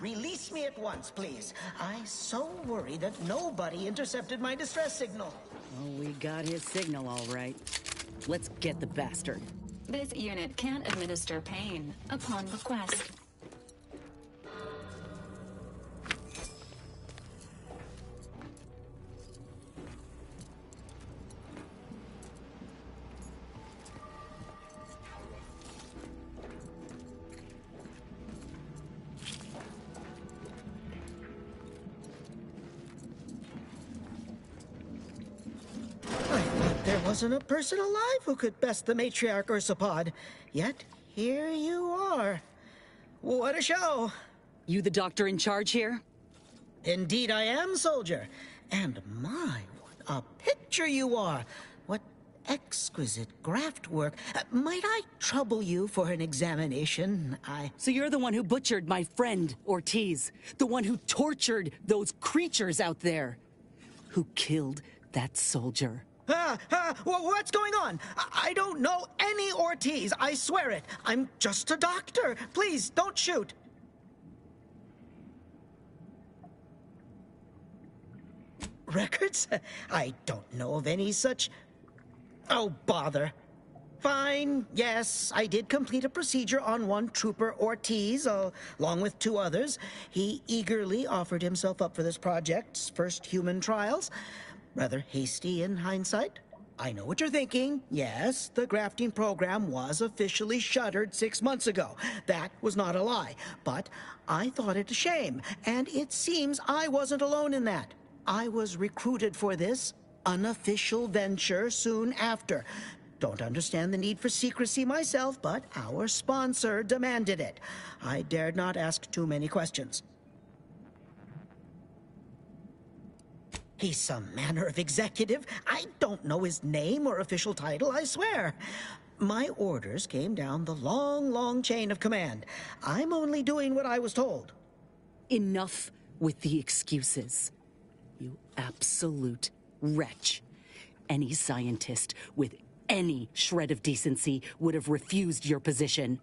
Release me at once, please. I so worry that nobody intercepted my distress signal. Oh, we got his signal all right. Let's get the bastard. This unit can administer pain upon request. Wasn't a person alive who could best the matriarch Ursapod. Yet, here you are. What a show! You the doctor in charge here? Indeed I am, soldier. And my, what a picture you are! What exquisite graft work. Might I trouble you for an examination? So you're the one who butchered my friend, Ortiz. The one who tortured those creatures out there. Who killed that soldier. What's going on? I don't know any Ortiz, I swear it. I'm just a doctor. Please, don't shoot. Records? I don't know of any such... Oh, bother. Fine, yes, I did complete a procedure on one trooper Ortiz, along with 2 others. He eagerly offered himself up for this project's first human trials. Rather hasty in hindsight. I know what you're thinking. Yes, the grafting program was officially shuttered 6 months ago. That was not a lie. But I thought it a shame, and it seems I wasn't alone in that. I was recruited for this unofficial venture soon after. Don't understand the need for secrecy myself, but our sponsor demanded it. I dared not ask too many questions. He's some manner of executive. I don't know his name or official title, I swear. My orders came down the long, long chain of command. I'm only doing what I was told. Enough with the excuses. You absolute wretch. Any scientist with any shred of decency would have refused your position.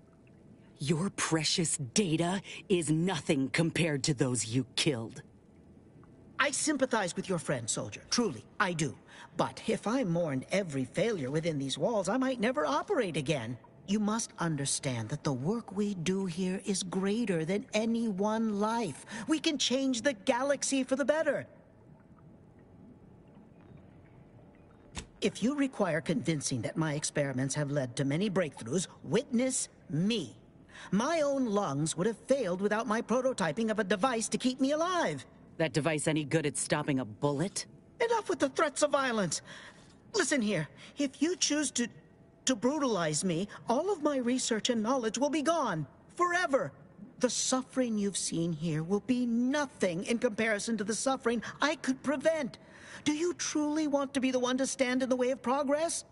Your precious data is nothing compared to those you killed. I sympathize with your friend, soldier. Truly, I do. But if I mourned every failure within these walls, I might never operate again. You must understand that the work we do here is greater than any one life. We can change the galaxy for the better. If you require convincing that my experiments have led to many breakthroughs, witness me. My own lungs would have failed without my prototyping of a device to keep me alive. That device any good at stopping a bullet? Enough with the threats of violence. Listen here, if you choose to brutalize me, all of my research and knowledge will be gone. Forever. The suffering you've seen here will be nothing in comparison to the suffering I could prevent. Do you truly want to be the one to stand in the way of progress?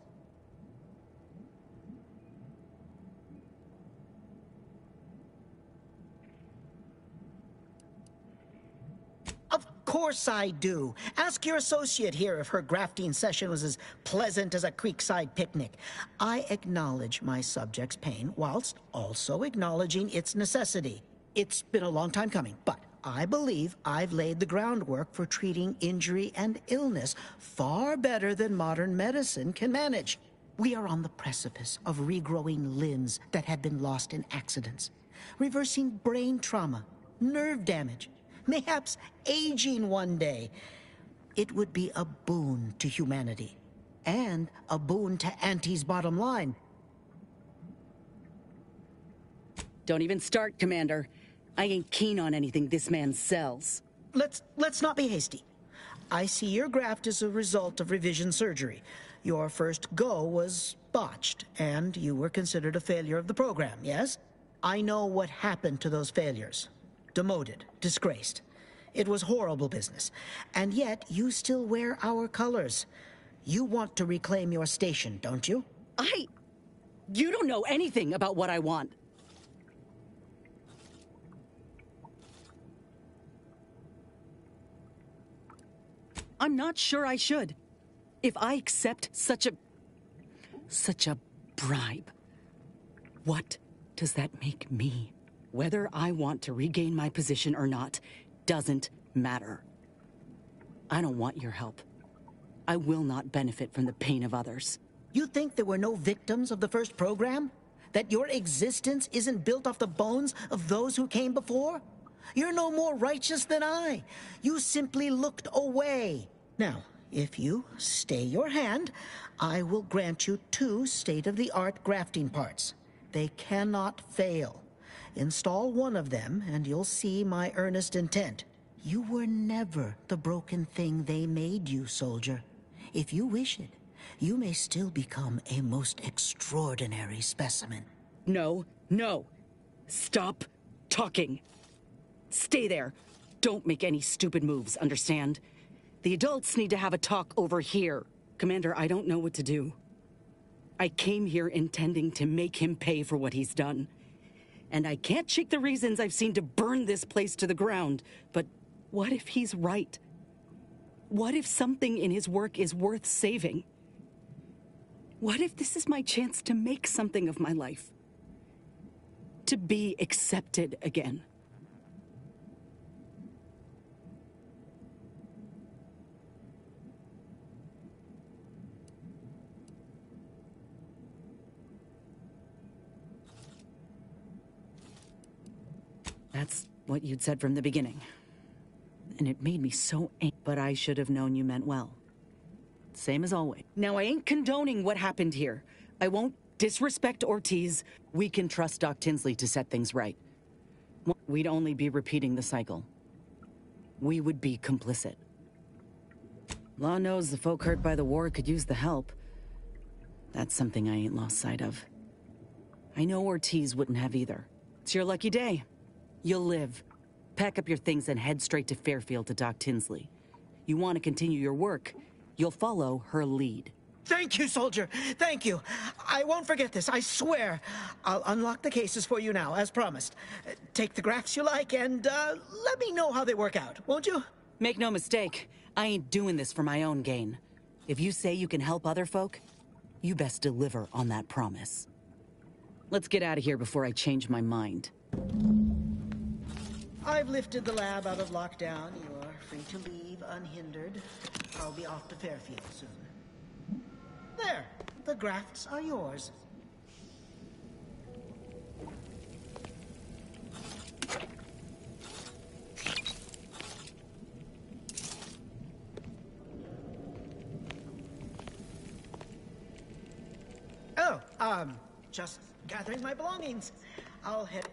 Of course I do. Ask your associate here if her grafting session was as pleasant as a creekside picnic. I acknowledge my subject's pain whilst also acknowledging its necessity. It's been a long time coming, but I believe I've laid the groundwork for treating injury and illness far better than modern medicine can manage. We are on the precipice of regrowing limbs that had been lost in accidents, reversing brain trauma, nerve damage, mayhaps aging one day. It would be a boon to humanity, and a boon to Auntie's bottom line. Don't even start, Commander. I ain't keen on anything this man sells. Let's not be hasty. I see your graft is a result of revision surgery. Your first go was botched, and you were considered a failure of the program, yes? I know what happened to those failures. Demoted, disgraced. It was horrible business. And yet, you still wear our colors. You want to reclaim your station, don't you? You don't know anything about what I want. I'm not sure I should. If I accept such a bribe, what does that make me? Whether I want to regain my position or not doesn't matter. I don't want your help. I will not benefit from the pain of others. You think there were no victims of the first program? That your existence isn't built off the bones of those who came before? You're no more righteous than I. You simply looked away. Now, if you stay your hand, I will grant you 2 state-of-the-art grafting parts. They cannot fail. Install one of them, and you'll see my earnest intent. You were never the broken thing they made you, soldier. If you wish it, you may still become a most extraordinary specimen. No. Stop talking. Stay there. Don't make any stupid moves, understand? The adults need to have a talk over here. Commander, I don't know what to do. I came here intending to make him pay for what he's done. And I can't shake the reasons I've seen to burn this place to the ground. But what if he's right? What if something in his work is worth saving? What if this is my chance to make something of my life? To be accepted again? That's what you'd said from the beginning. And it made me so angry. But I should have known you meant well. Same as always. Now, I ain't condoning what happened here. I won't disrespect Ortiz. We can trust Doc Tinsley to set things right. We'd only be repeating the cycle. We would be complicit. Law knows the folk hurt by the war could use the help. That's something I ain't lost sight of. I know Ortiz wouldn't have either. It's your lucky day. You'll live. Pack up your things and head straight to Fairfield to Doc Tinsley. you want to continue your work, you'll follow her lead. Thank you, soldier. Thank you. I won't forget this, I swear. I'll unlock the cases for you now, as promised. Take the graphs you like, and let me know how they work out, won't you? Make no mistake, I ain't doing this for my own gain. If you say you can help other folk, you best deliver on that promise. Let's get out of here before I change my mind. I've lifted the lab out of lockdown. You are free to leave unhindered. I'll be off to Fairfield soon. There, the grafts are yours. Oh, just gathering my belongings. I'll head...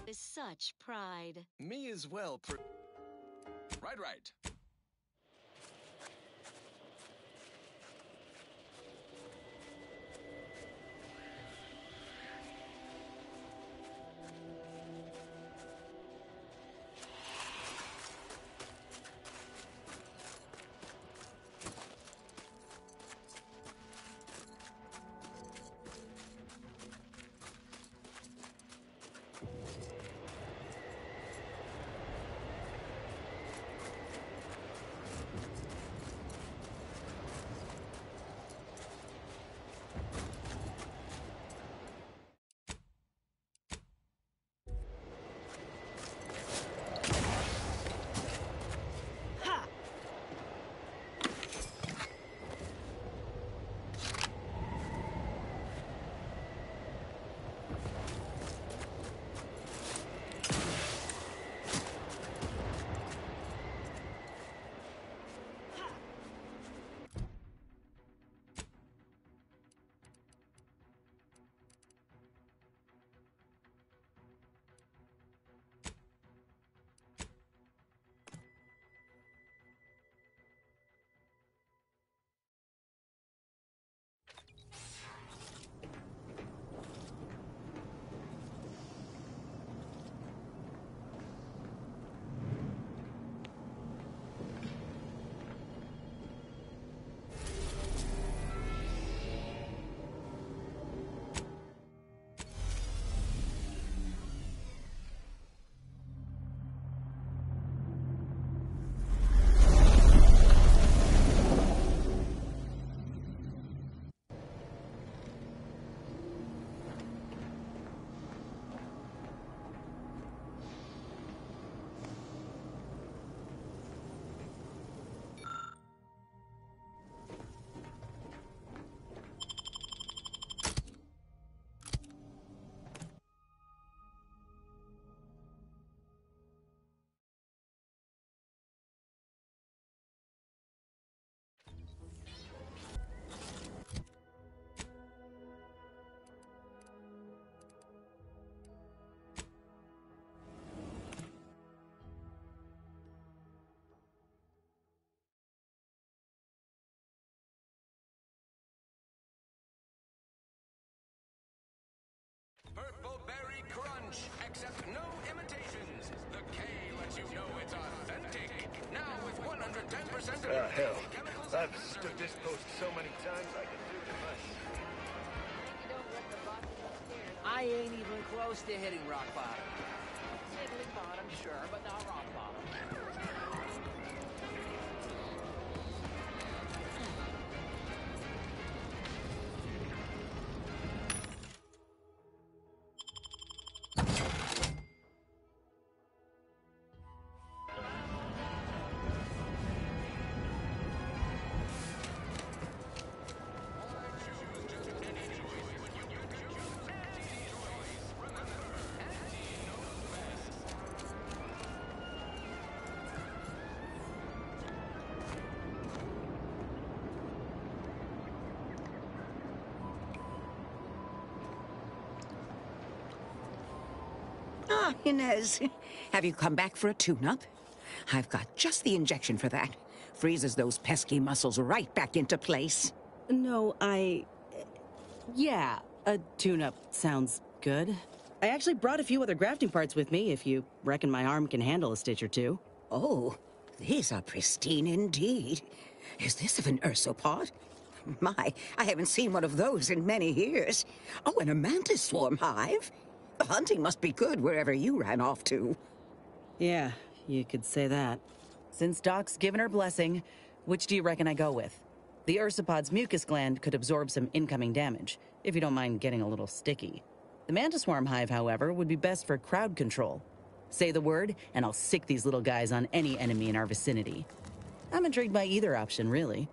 Is such pride. Me as well, Right. Hell. I've stood this post so many times I can do it less. I ain't even close to hitting rock bottom. Middling bottom, sure, but not rock bottom. Ah, Inez. Have you come back for a tune-up? I've got just the injection for that. Freezes those pesky muscles right back into place. No, yeah, a tune-up sounds good. I actually brought a few other grafting parts with me, if you reckon my arm can handle a stitch or two. Oh, these are pristine indeed. Is this of an ursopod? My, I haven't seen one of those in many years. Oh, and a mantis swarm hive? The hunting must be good wherever you ran off to. Yeah, you could say that. Since Doc's given her blessing, which do you reckon I go with? The ursopod's mucus gland could absorb some incoming damage, if you don't mind getting a little sticky. The mantis swarm hive, however, would be best for crowd control. Say the word, and I'll sick these little guys on any enemy in our vicinity. I'm intrigued by either option, really.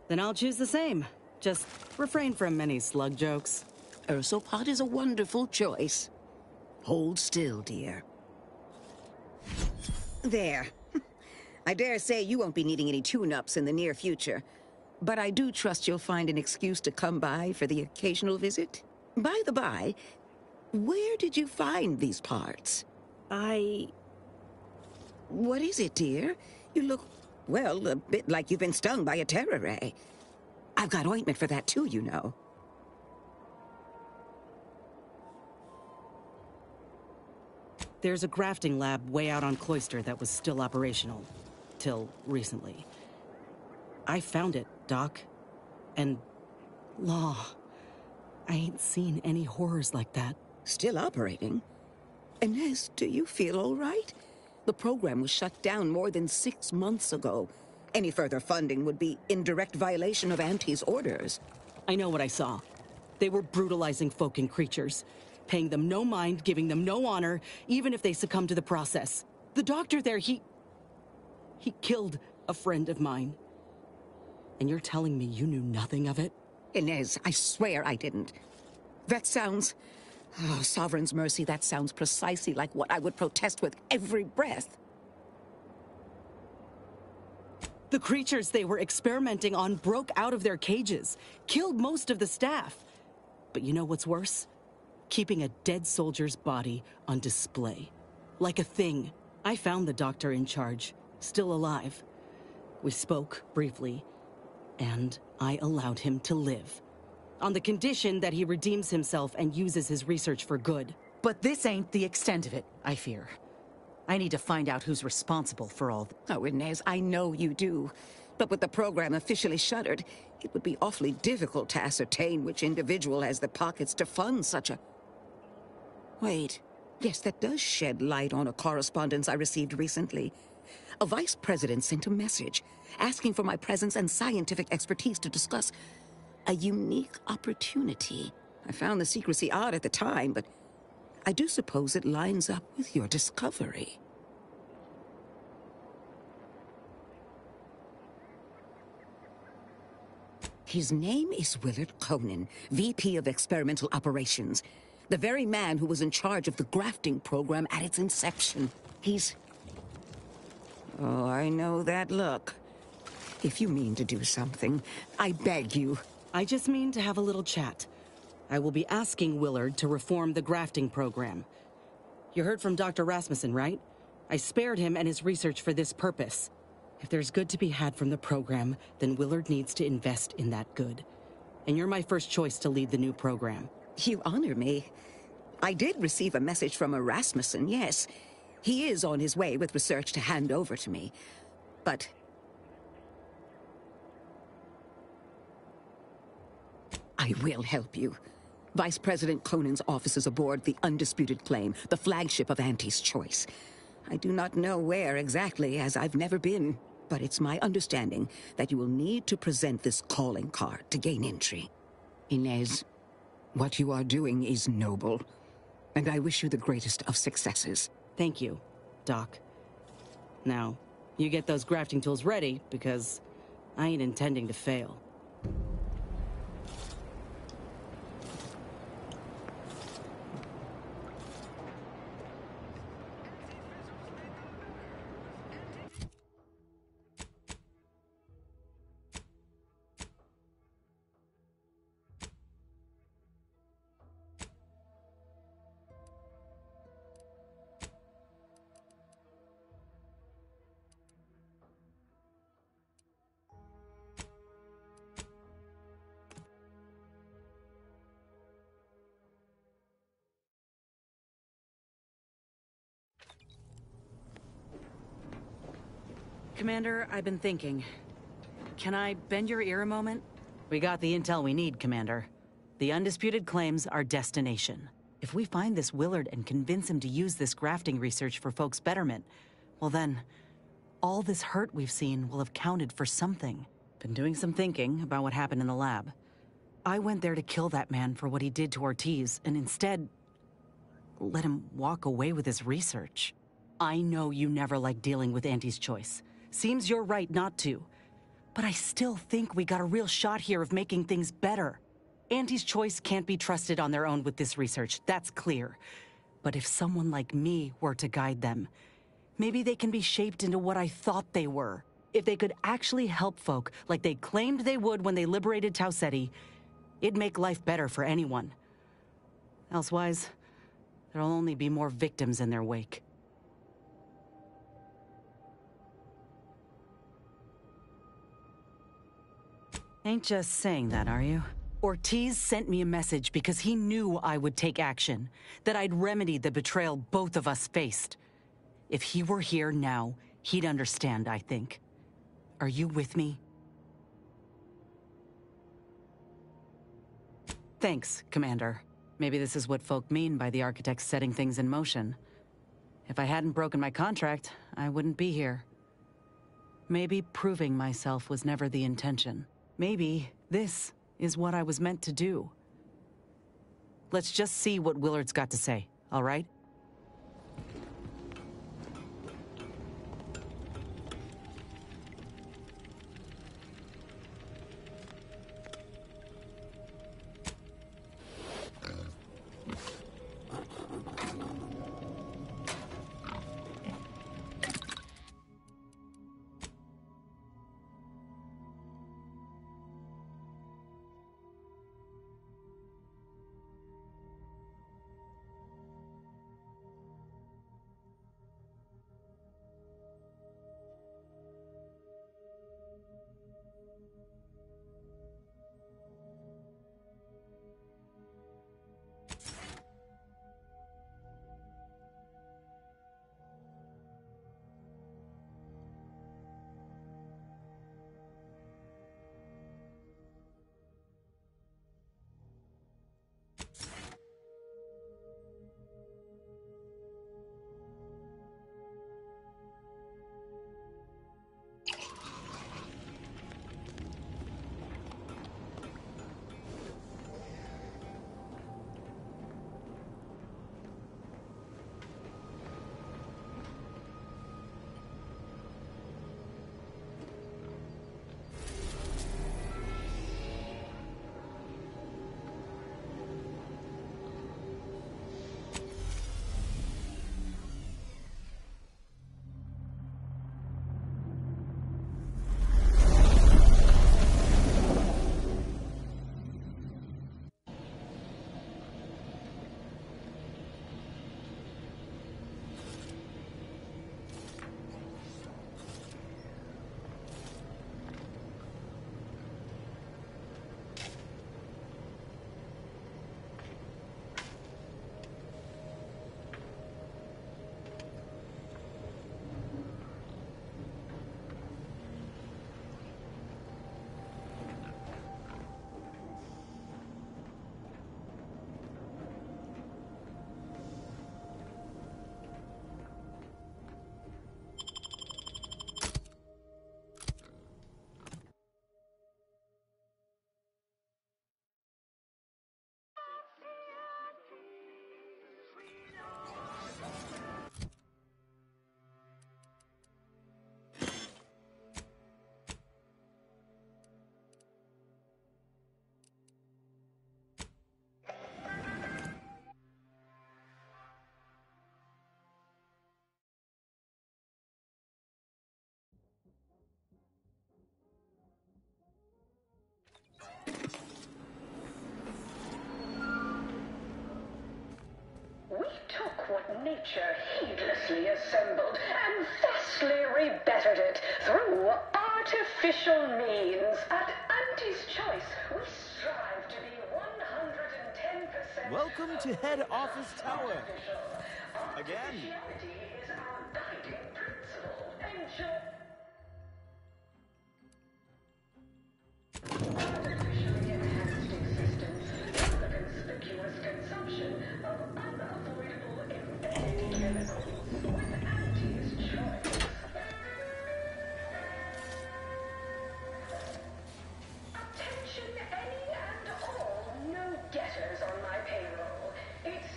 Then I'll choose the same. Just refrain from any slug jokes. Ursopod is a wonderful choice. Hold still, dear. There. I dare say you won't be needing any tune-ups in the near future. But I do trust you'll find an excuse to come by for the occasional visit. By the by, where did you find these parts? What is it, dear? You look, well, a bit like you've been stung by a terror ray. I've got ointment for that too, you know. There's a grafting lab way out on Cloister that was still operational. Till recently. I found it, Doc. And... Law. I ain't seen any horrors like that. Still operating? Inez, do you feel all right? The program was shut down more than 6 months ago. Any further funding would be in direct violation of Auntie's orders. I know what I saw. They were brutalizing folk and creatures. Paying them no mind, giving them no honor, even if they succumb to the process. The doctor there, he killed a friend of mine. And you're telling me you knew nothing of it? Inez, I swear I didn't. That sounds... Oh, Sovereign's mercy, that sounds precisely like what I would protest with every breath. The creatures they were experimenting on broke out of their cages, killed most of the staff. But you know what's worse? Keeping a dead soldier's body on display. Like a thing. I found the doctor in charge, still alive. We spoke briefly, and I allowed him to live. On the condition that he redeems himself and uses his research for good. But this ain't the extent of it, I fear. I need to find out who's responsible for all Oh, Inez, I know you do. But with the program officially shuttered, it would be awfully difficult to ascertain which individual has the pockets to fund such a... Wait. Yes, that does shed light on a correspondence I received recently. A vice president sent a message asking for my presence and scientific expertise to discuss a unique opportunity. I found the secrecy odd at the time, but I do suppose it lines up with your discovery. His name is Willard Conan, VP of Experimental Operations. The very man who was in charge of the grafting program at its inception. He's... Oh, I know that look. If you mean to do something, I beg you. I just mean to have a little chat. I will be asking Willard to reform the grafting program. You heard from Dr. Rasmussen, right? I spared him and his research for this purpose. If there's good to be had from the program, then Willard needs to invest in that good. And you're my first choice to lead the new program. You honor me. I did receive a message from a Rasmussen, yes. He is on his way with research to hand over to me. But I will help you. Vice President Conan's office is aboard the Undisputed Claim, the flagship of Auntie's Choice. I do not know where exactly, as I've never been, but it's my understanding that you will need to present this calling card to gain entry. Inez, what you are doing is noble, and I wish you the greatest of successes. Thank you, Doc. Now, you get those grafting tools ready, because I ain't intending to fail. Commander, I've been thinking. Can I bend your ear a moment? We got the intel we need, Commander. The Undisputed Claim's our destination. If we find this Willard and convince him to use this grafting research for folks' betterment, well then, all this hurt we've seen will have counted for something. Been doing some thinking about what happened in the lab. I went there to kill that man for what he did to Ortiz, and instead, let him walk away with his research. I know you never liked dealing with Auntie's Choice. Seems you're right not to. But I still think we got a real shot here of making things better. Auntie's Choice can't be trusted on their own with this research, that's clear. But if someone like me were to guide them, maybe they can be shaped into what I thought they were. If they could actually help folk like they claimed they would when they liberated Tau Ceti, it'd make life better for anyone. Elsewise, there'll only be more victims in their wake. Ain't just saying that, are you? Ortiz sent me a message because he knew I would take action, that I'd remedy the betrayal both of us faced. If he were here now, he'd understand, I think. Are you with me? Thanks, Commander. Maybe this is what folk mean by the architects setting things in motion. If I hadn't broken my contract, I wouldn't be here. Maybe proving myself was never the intention. Maybe this is what I was meant to do. Let's just see what Willard's got to say, all right? nature heedlessly assembled and fastly rebettered it through artificial means. At Auntie's choice, we strive to be 110%. Welcome to Head Office Tower. Again. Is our guiding principle. Artificially enhanced existence is the conspicuous consumption of unavoidable embedded chemicals with Auntie's choice. Attention any and all no-getters on my payroll. It's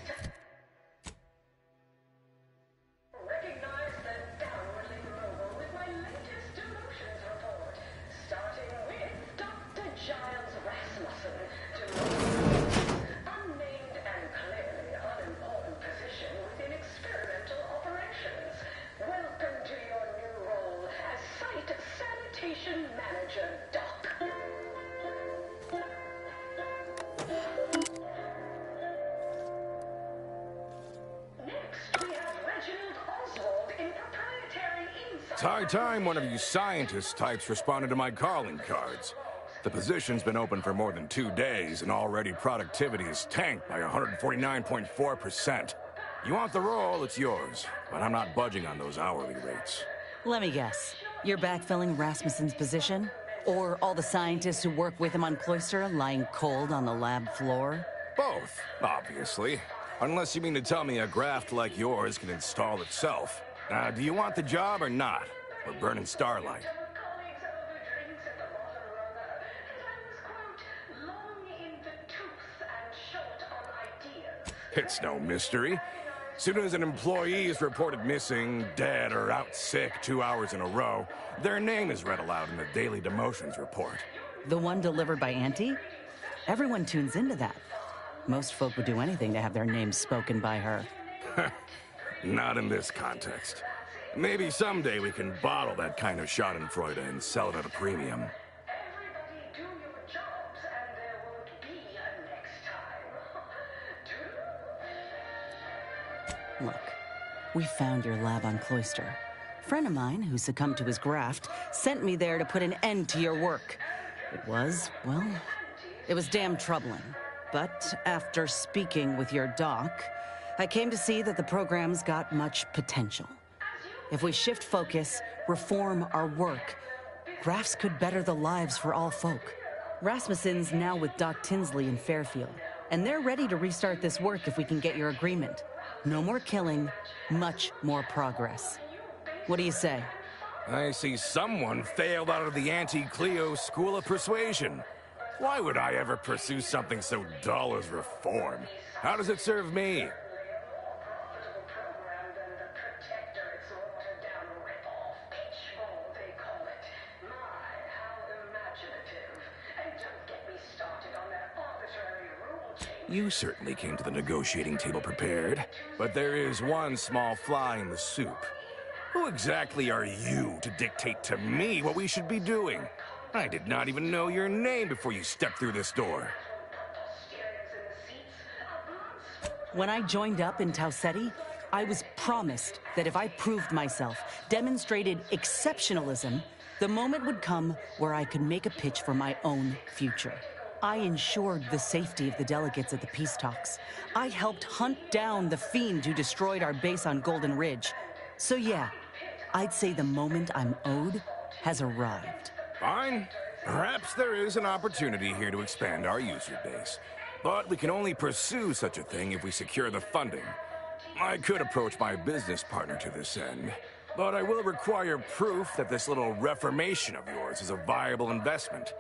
recognize the downwardly mobile with my latest emotions report, starting with Dr. Giles Rasmussen, unnamed and clearly unimportant position within experimental operations. Welcome to your new role as Site Sanitation Manager, Doc. Next, we have Reginald Oswald in proprietary insight. It's high time one of you scientist types responded to my calling cards. The position's been open for more than 2 days, and already productivity is tanked by 149.4%. You want the role, it's yours, but I'm not budging on those hourly rates. Let me guess. You're backfilling Rasmussen's position? Or all the scientists who work with him on Cloister lying cold on the lab floor? Both, obviously. Unless you mean to tell me a graft like yours can install itself. Do you want the job or not? We're burning starlight. It's no mystery. Soon as an employee is reported missing, dead, or out sick 2 hours in a row, their name is read aloud in the daily demotions report. The one delivered by Auntie? Everyone tunes into that. Most folk would do anything to have their names spoken by her. Not in this context. Maybe someday we can bottle that kind of schadenfreude and sell it at a premium. Look, we found your lab on Cloister. A friend of mine who succumbed to his graft sent me there to put an end to your work. It was damn troubling. But after speaking with your doc, I came to see that the program's got much potential. If we shift focus, reform our work, grafts could better the lives for all folk. Rasmussen's now with Doc Tinsley in Fairfield, and they're ready to restart this work if we can get your agreement. No more killing, much more progress. What do you say? I see someone failed out of the anti-Cleo School of Persuasion. Why would I ever pursue something so dull as reform? How does it serve me? You certainly came to the negotiating table prepared, but there is one small fly in the soup. Who exactly are you to dictate to me what we should be doing? I did not even know your name before you stepped through this door. When I joined up in Tau Ceti, I was promised that if I proved myself, demonstrated exceptionalism, the moment would come where I could make a pitch for my own future. I ensured the safety of the delegates at the peace talks. I helped hunt down the fiend who destroyed our base on Golden Ridge. So yeah, I'd say the moment I'm owed has arrived. Fine. Perhaps there is an opportunity here to expand our user base. But we can only pursue such a thing if we secure the funding. I could approach my business partner to this end, but I will require proof that this little reformation of yours is a viable investment.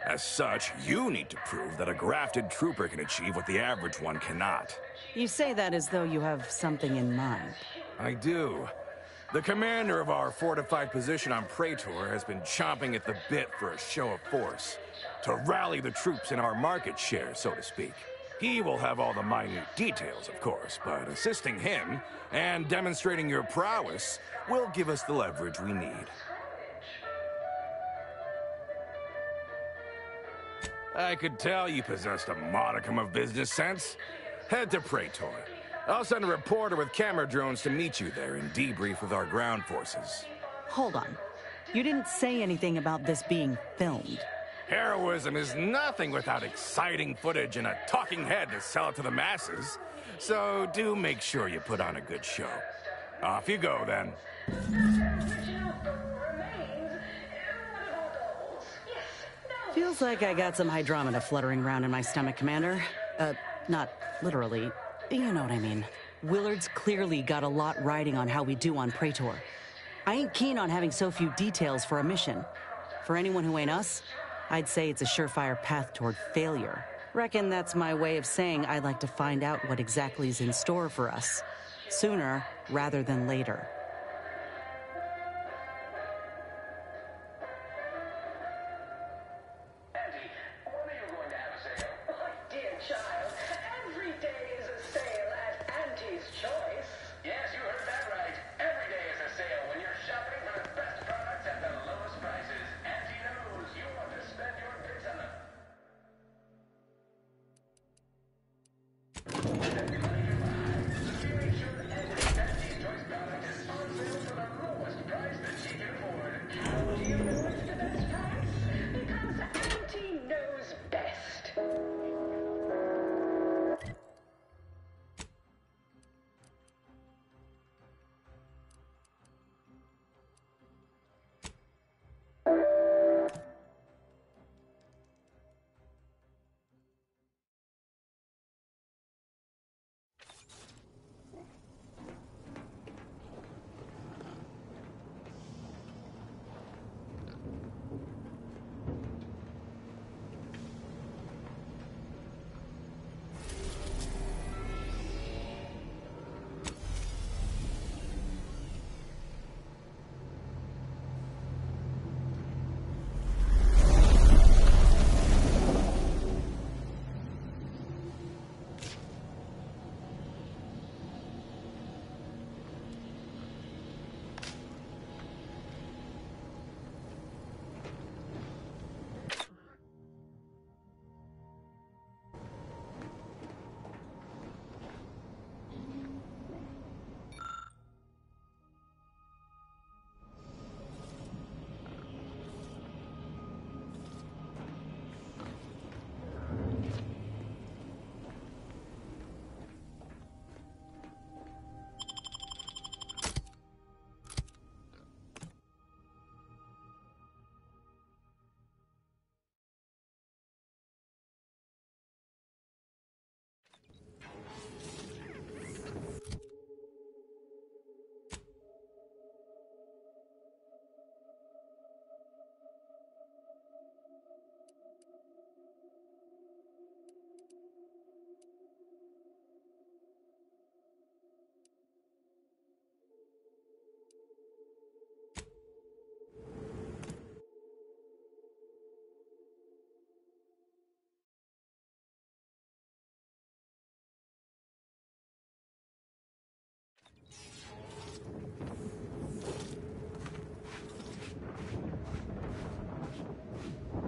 As such, you need to prove that a grafted trooper can achieve what the average one cannot. You say that as though you have something in mind. I do. The commander of our fortified position on Praetor has been chomping at the bit for a show of force, to rally the troops in our market share, so to speak. He will have all the minute details, of course, but assisting him and demonstrating your prowess will give us the leverage we need. I could tell you possessed a modicum of business sense. Head to Praetor. I'll send a reporter with camera drones to meet you there and debrief with our ground forces. Hold on. You didn't say anything about this being filmed. Heroism is nothing without exciting footage and a talking head to sell it to the masses. So do make sure you put on a good show. Off you go, then. Feels like I got some hydrometa fluttering around in my stomach, Commander. Not literally. You know what I mean. Willard's clearly got a lot riding on how we do on Praetor. I ain't keen on having so few details for a mission. For anyone who ain't us, I'd say it's a surefire path toward failure. Reckon that's my way of saying I'd like to find out what exactly is in store for us. Sooner rather than later.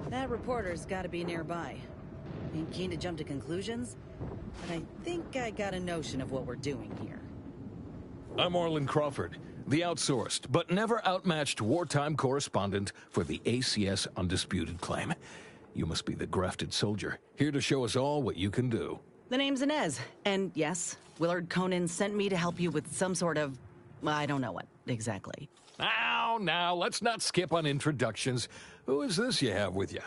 That reporter's gotta be nearby. Ain't keen to jump to conclusions, but I think I got a notion of what we're doing here. I'm Orland Crawford, the outsourced but never outmatched wartime correspondent for the ACS Undisputed Claim. You must be the grafted soldier, here to show us all what you can do. The name's Inez, and yes, Willard Conan sent me to help you with some sort of... I don't know what, exactly. Now, let's not skip on introductions. Who is this you have with you?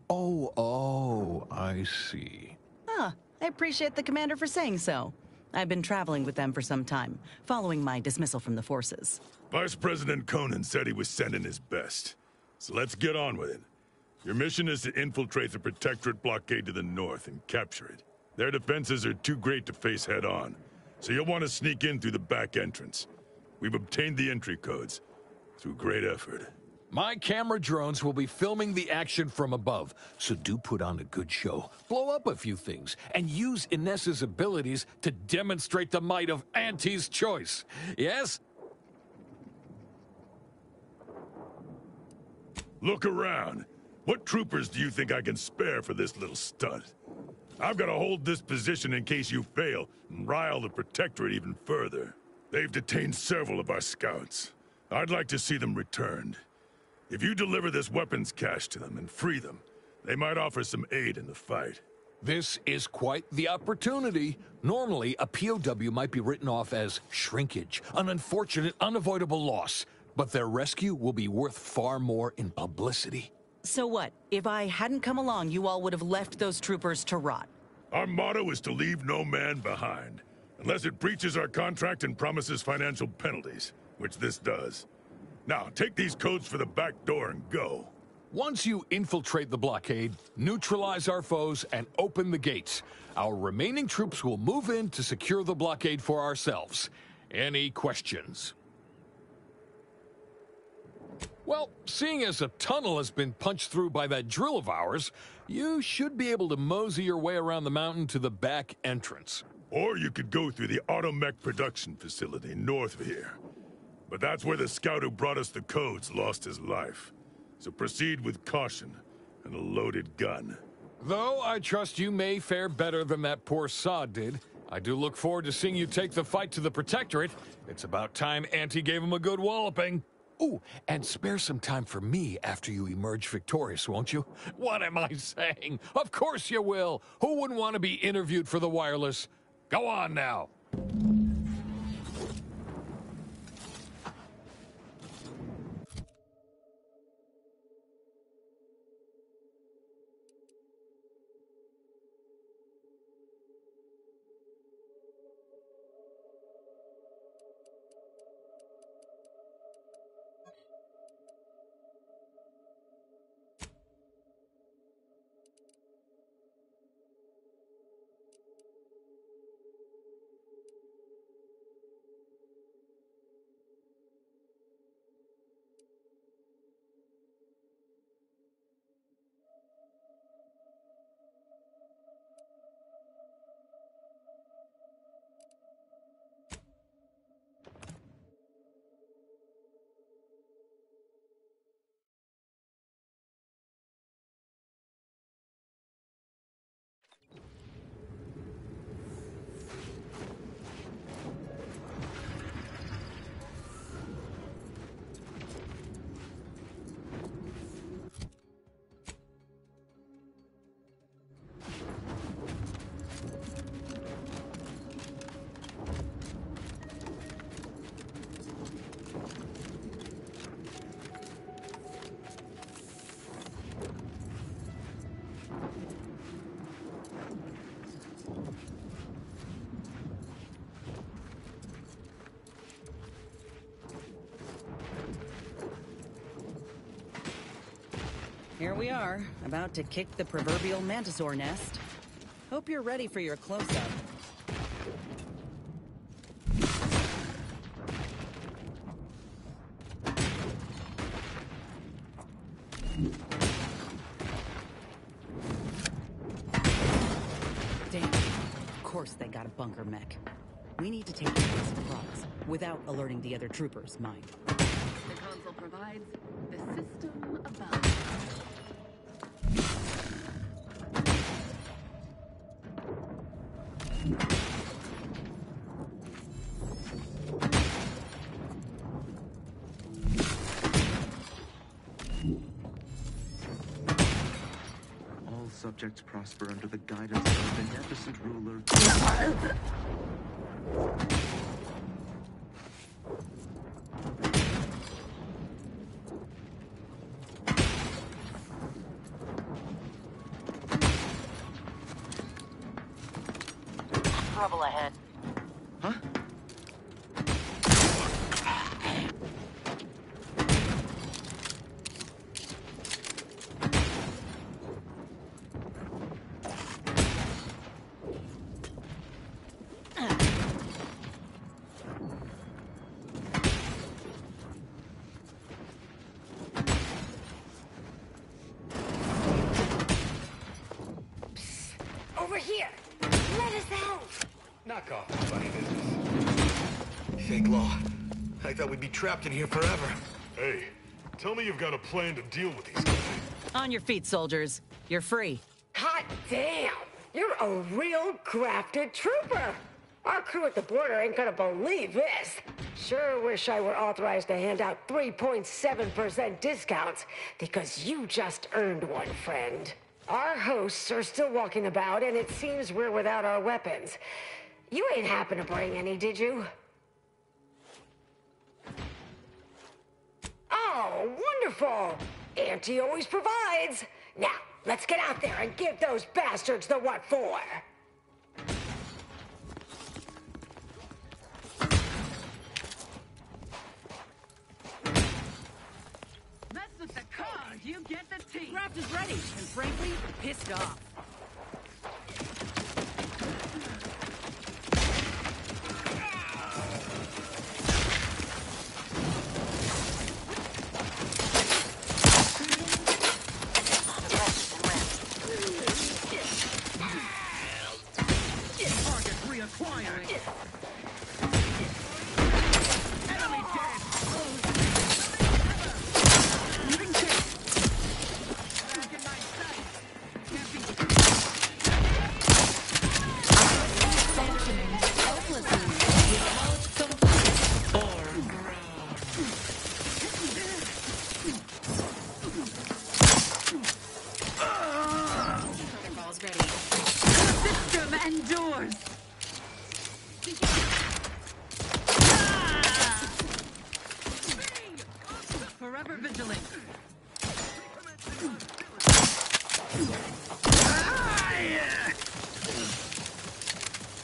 Oh, I see. Ah, I appreciate the commander for saying so. I've been traveling with them for some time, following my dismissal from the forces. Vice President Conan said he was sending his best. So let's get on with it. Your mission is to infiltrate the Protectorate blockade to the north and capture it. Their defenses are too great to face head-on, so you'll want to sneak in through the back entrance. We've obtained the entry codes through great effort. My camera drones will be filming the action from above, so do put on a good show. Blow up a few things, and use Inez's abilities to demonstrate the might of Auntie's choice. Yes? Look around. What troopers do you think I can spare for this little stunt? I've got to hold this position in case you fail and rile the Protectorate even further. They've detained several of our scouts. I'd like to see them returned. If you deliver this weapons cache to them and free them, they might offer some aid in the fight. This is quite the opportunity. Normally, a POW might be written off as shrinkage, an unfortunate, unavoidable loss. But their rescue will be worth far more in publicity. So what? If I hadn't come along, you all would have left those troopers to rot. Our motto is to leave no man behind, unless it breaches our contract and promises financial penalties, which this does. Now, take these codes for the back door and go. Once you infiltrate the blockade, neutralize our foes, and open the gates, our remaining troops will move in to secure the blockade for ourselves. Any questions? Well, seeing as a tunnel has been punched through by that drill of ours, you should be able to mosey your way around the mountain to the back entrance. Or you could go through the Automech production facility north of here. But that's where the scout who brought us the codes lost his life. So proceed with caution and a loaded gun. Though I trust you may fare better than that poor sod did, I do look forward to seeing you take the fight to the Protectorate. It's about time Auntie gave him a good walloping. Ooh, and spare some time for me after you emerge victorious, won't you? What am I saying? Of course you will! Who wouldn't want to be interviewed for the wireless? Go on now! Here we are, about to kick the proverbial mantisaur nest. Hope you're ready for your close-up. Damn, of course they got a bunker mech. We need to take it by surprise, without alerting the other troopers, mind. The console provides the system of balance. All subjects prosper under the guidance of a beneficent ruler. Trouble ahead. Huh? Over here! Let us out! Knock off, funny business. Fake law. I thought we'd be trapped in here forever. Hey, tell me you've got a plan to deal with these guys. On your feet, soldiers. You're free. Hot damn! You're a real grafted trooper! Our crew at the border ain't gonna believe this. Sure wish I were authorized to hand out 3.7% discounts, because you just earned one, friend. Our hosts are still walking about, and it seems we're without our weapons. You ain't happen to bring any, did you? Oh, wonderful! Auntie always provides. Now, let's get out there and give those bastards the what for. Mess with the cause, you get the tea. Graft is ready, and frankly, pissed off. Forever vigilant.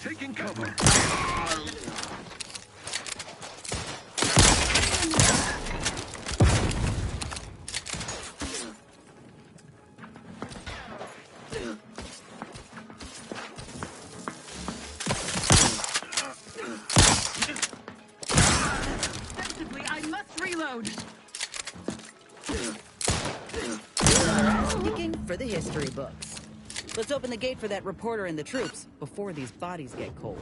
Taking cover. Sensibly, I must reload. Sticking for the history books. Let's open the gate for that reporter and the troops before these bodies get cold.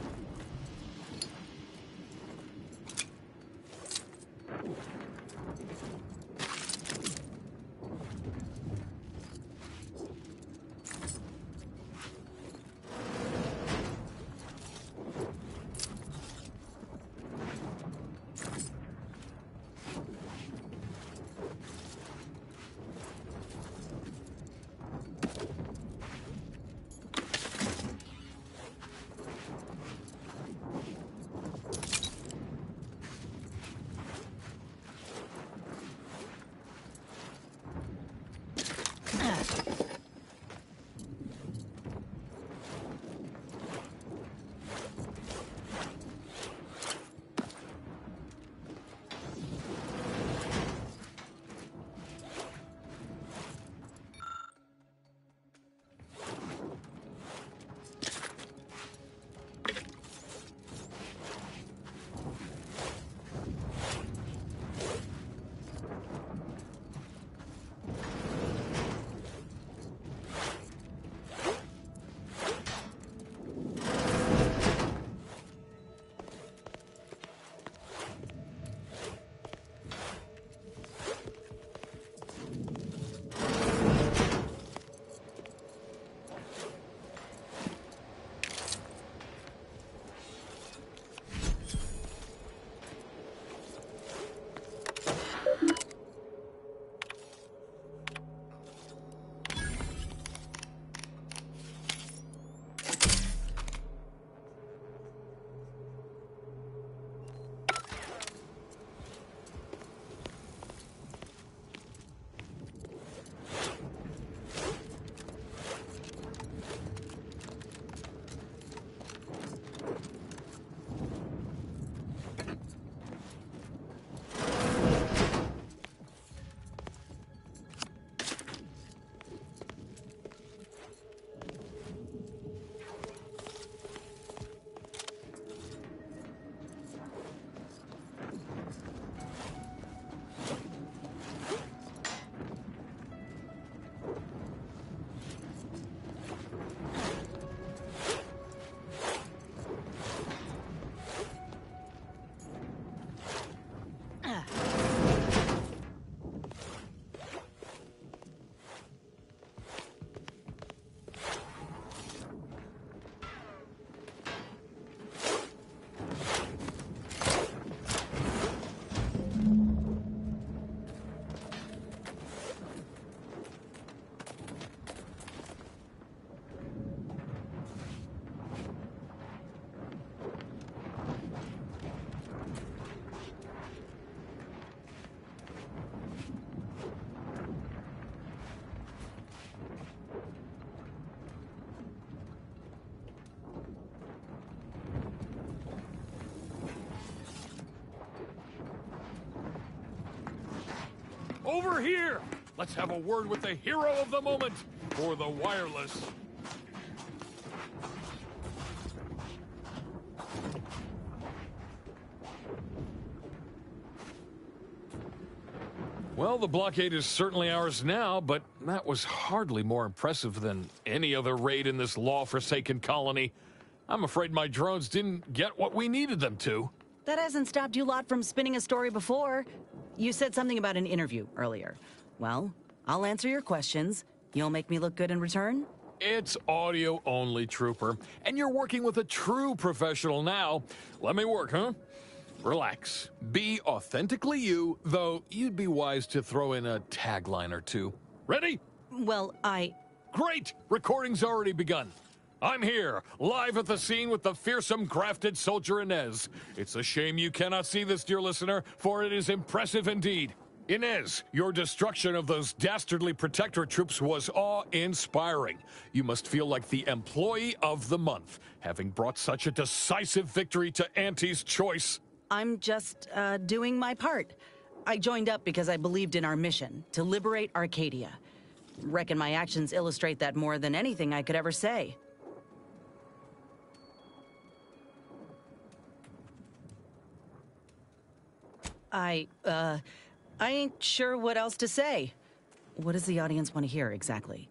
Over here! Let's have a word with the hero of the moment for the wireless. Well, the blockade is certainly ours now, but that was hardly more impressive than any other raid in this law-forsaken colony. I'm afraid my drones didn't get what we needed them to. That hasn't stopped you lot from spinning a story before. You said something about an interview earlier. Well, I'll answer your questions. You'll make me look good in return? It's audio only, Trooper. And you're working with a true professional now. Let me work, huh? Relax. Be authentically you, though you'd be wise to throw in a tagline or two. Ready? Well, Great! Recording's already begun. I'm here, live at the scene with the fearsome grafted soldier Inez. It's a shame you cannot see this, dear listener, for it is impressive indeed. Inez, your destruction of those dastardly protectorate troops was awe-inspiring. You must feel like the employee of the month, having brought such a decisive victory to Auntie's choice. I'm just, doing my part. I joined up because I believed in our mission, to liberate Arcadia. Reckon my actions illustrate that more than anything I could ever say. I ain't sure what else to say. What does the audience want to hear, exactly?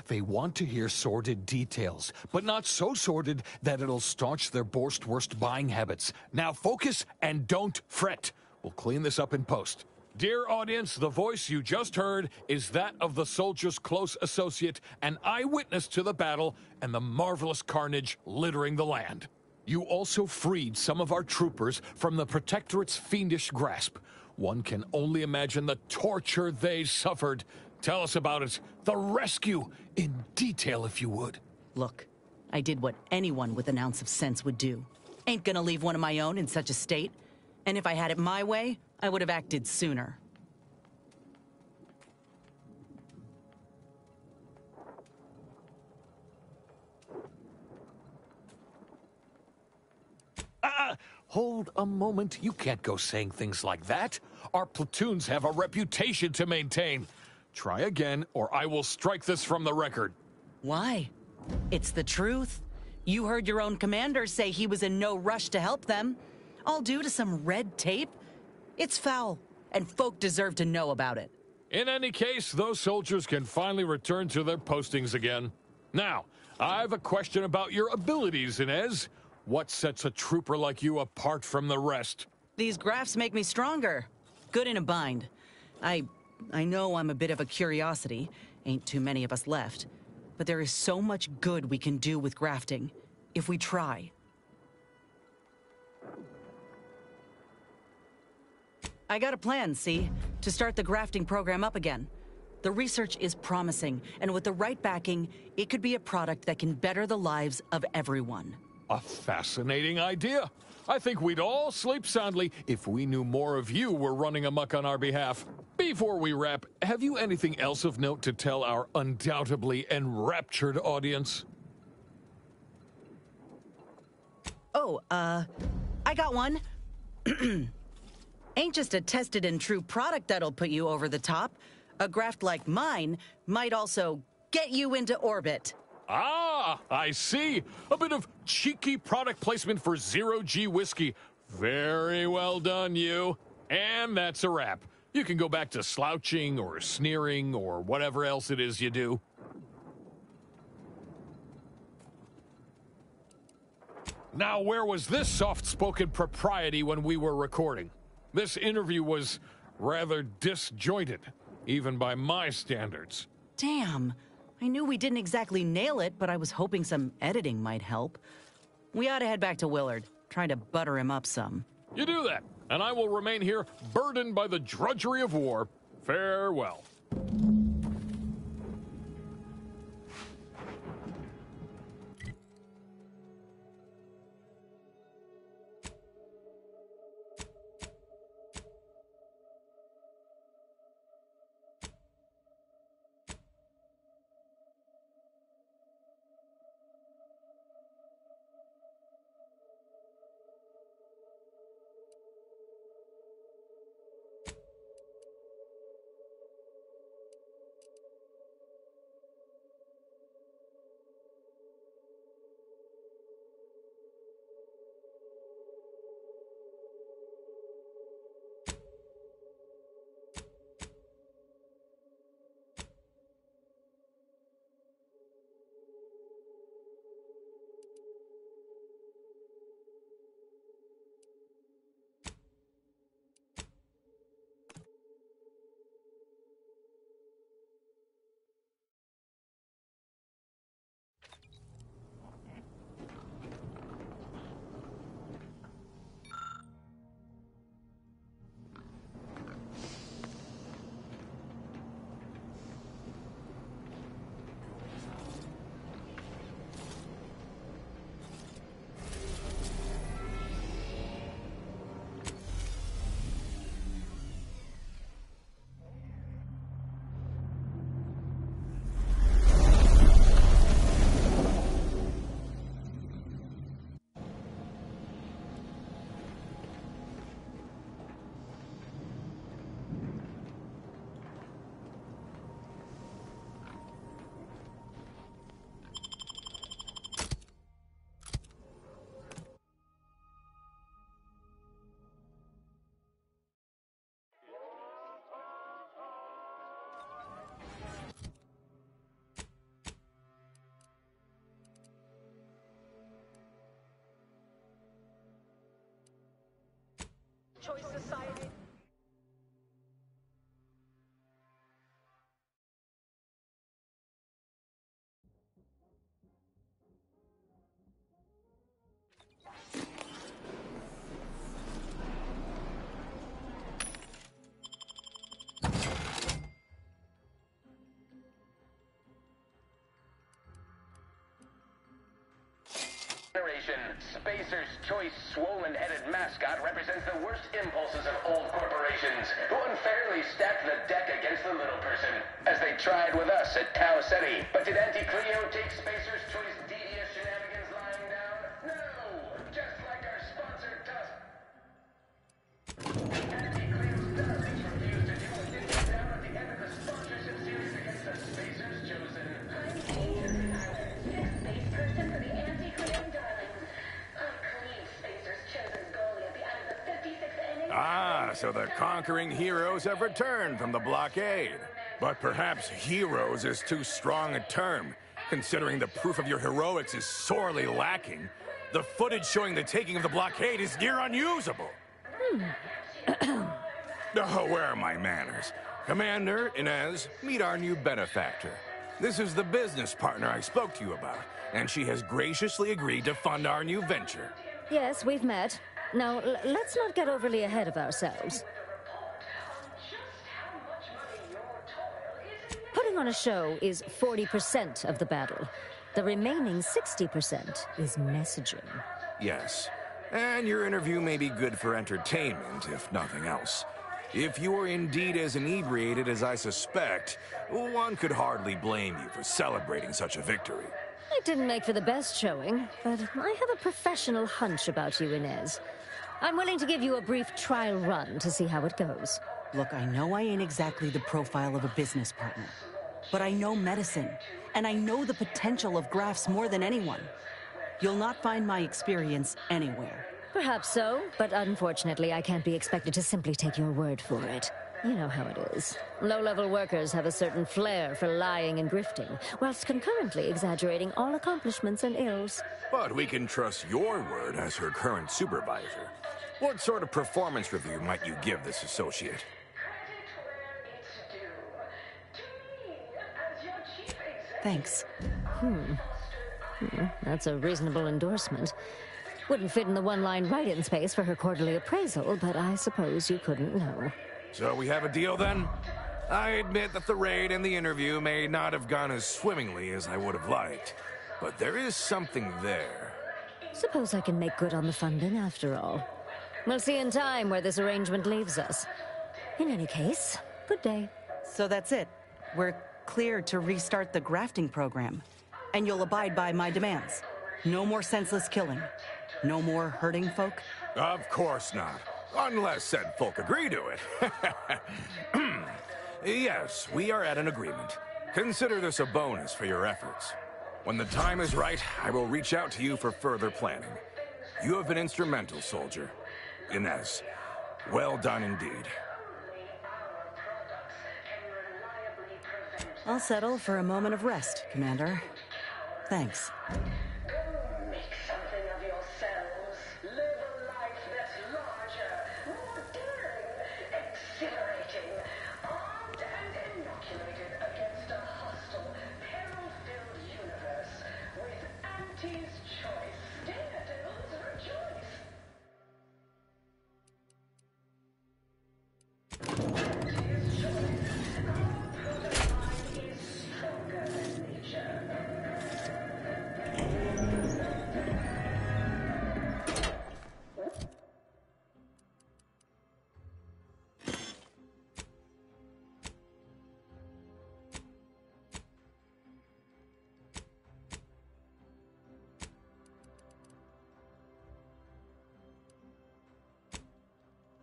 They want to hear sordid details, but not so sordid that it'll staunch their worst buying habits. Now focus and don't fret. We'll clean this up in post. Dear audience, the voice you just heard is that of the soldier's close associate, an eyewitness to the battle and the marvelous carnage littering the land. You also freed some of our troopers from the Protectorate's fiendish grasp. One can only imagine the torture they suffered. Tell us about it. The rescue, in detail if you would. Look, I did what anyone with an ounce of sense would do. Ain't gonna leave one of my own in such a state. And if I had it my way, I would have acted sooner. Hold a moment. You can't go saying things like that. Our platoons have a reputation to maintain. Try again, or I will strike this from the record. Why? It's the truth. You heard your own commander say he was in no rush to help them. All due to some red tape? It's foul, and folk deserve to know about it. In any case, those soldiers can finally return to their postings again. Now, I have a question about your abilities, Inez. What sets a trooper like you apart from the rest? These graphs make me stronger. Good in a bind. I know I'm a bit of a curiosity. Ain't too many of us left. But there is so much good we can do with grafting, if we try. I got a plan, see? To start the grafting program up again. The research is promising, and with the right backing, it could be a product that can better the lives of everyone. A fascinating idea. I think we'd all sleep soundly if we knew more of you were running amok on our behalf. Before we wrap, have you anything else of note to tell our undoubtedly enraptured audience? Oh, I got one. Ain't just a tested and true product that'll put you over the top. A graft like mine might also get you into orbit. Ah, I see. A bit of cheeky product placement for zero-G whiskey. Very well done, you. And that's a wrap. You can go back to slouching or sneering or whatever else it is you do. Now, where was this soft-spoken propriety when we were recording? This interview was rather disjointed, even by my standards. Damn. I knew we didn't exactly nail it, but I was hoping some editing might help. We ought to head back to Willard, try to butter him up some. You do that, and I will remain here, burdened by the drudgery of war. Farewell. Choice Society. Spacer's Choice swollen-headed mascot represents the worst impulses of old corporations, who unfairly stacked the deck against the little person, as they tried with us at Tau Ceti. But did Auntie Cleo take Spacer's Choice devious shenanigans lying down? No! Just like our sponsor does. Auntie Cleo's darlings refused to do what did go down at the end of the sponsorship series against the Spacer's Chosen. I'm here. Sixth base person for the Auntie Cleo darlings. Ah, so the conquering heroes have returned from the blockade. But perhaps heroes is too strong a term, considering the proof of your heroics is sorely lacking. The footage showing the taking of the blockade is near unusable. Oh, where are my manners? Commander, Inez, meet our new benefactor. This is the business partner I spoke to you about, and she has graciously agreed to fund our new venture. Yes, we've met. Now, let's not get overly ahead of ourselves. Putting on a show is 40% of the battle. The remaining 60% is messaging. Yes, and your interview may be good for entertainment, if nothing else. If you are indeed as inebriated as I suspect, one could hardly blame you for celebrating such a victory. It didn't make for the best showing, but I have a professional hunch about you, Inez. I'm willing to give you a brief trial run to see how it goes. Look, I know I ain't exactly the profile of a business partner, but I know medicine, and I know the potential of grafts more than anyone. You'll not find my experience anywhere. Perhaps so, but unfortunately I can't be expected to simply take your word for it. You know how it is. Low-level workers have a certain flair for lying and grifting, whilst concurrently exaggerating all accomplishments and ills. But we can trust your word as her current supervisor. What sort of performance review might you give this associate? Thanks. That's a reasonable endorsement. Wouldn't fit in the one-line write-in space for her quarterly appraisal, but I suppose you couldn't know. So we have a deal then? I admit that the raid and the interview may not have gone as swimmingly as I would have liked, but there is something there. Suppose I can make good on the funding after all. We'll see in time where this arrangement leaves us. In any case, good day. So that's it. We're cleared to restart the grafting program. And you'll abide by my demands. No more senseless killing. No more hurting folk? Of course not. Unless said folk agree to it. Yes, we are at an agreement. Consider this a bonus for your efforts. When the time is right, I will reach out to you for further planning. You have been instrumental, soldier. Inez, well done indeed. I'll settle for a moment of rest, Commander. Thanks. Make something of yourselves. Live a life that's larger, more daring, exhilarating, armed and inoculated against a hostile, peril-filled universe. With Auntie's choice, daredevils rejoice. Auntie's choice. Our prototype is stronger than nature.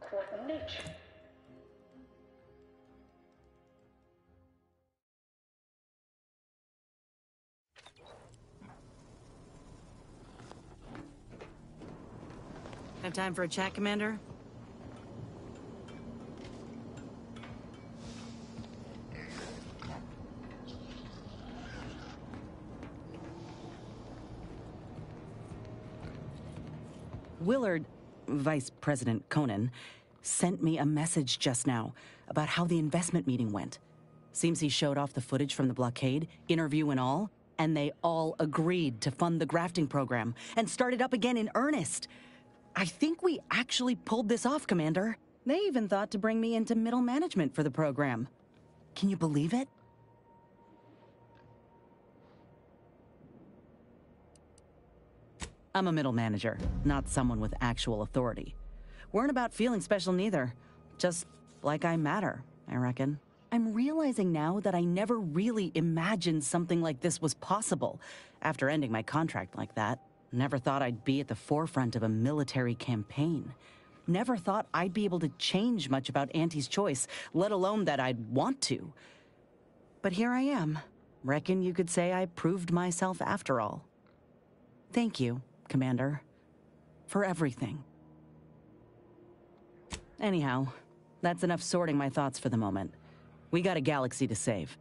What nature? Have time for a chat, Commander? Willard, Vice President Conan, sent me a message just now about how the investment meeting went. Seems he showed off the footage from the blockade, interview and all, and they all agreed to fund the grafting program and start it up again in earnest. I think we actually pulled this off, Commander. They even thought to bring me into middle management for the program. Can you believe it? I'm a middle manager, not someone with actual authority. Weren't about feeling special neither. Just like I matter, I reckon. I'm realizing now that I never really imagined something like this was possible after ending my contract like that. Never thought I'd be at the forefront of a military campaign. Never thought I'd be able to change much about Auntie's choice, let alone that I'd want to. But here I am. Reckon you could say I proved myself after all. Thank you, Commander, for everything. Anyhow, that's enough sorting my thoughts for the moment. We got a galaxy to save.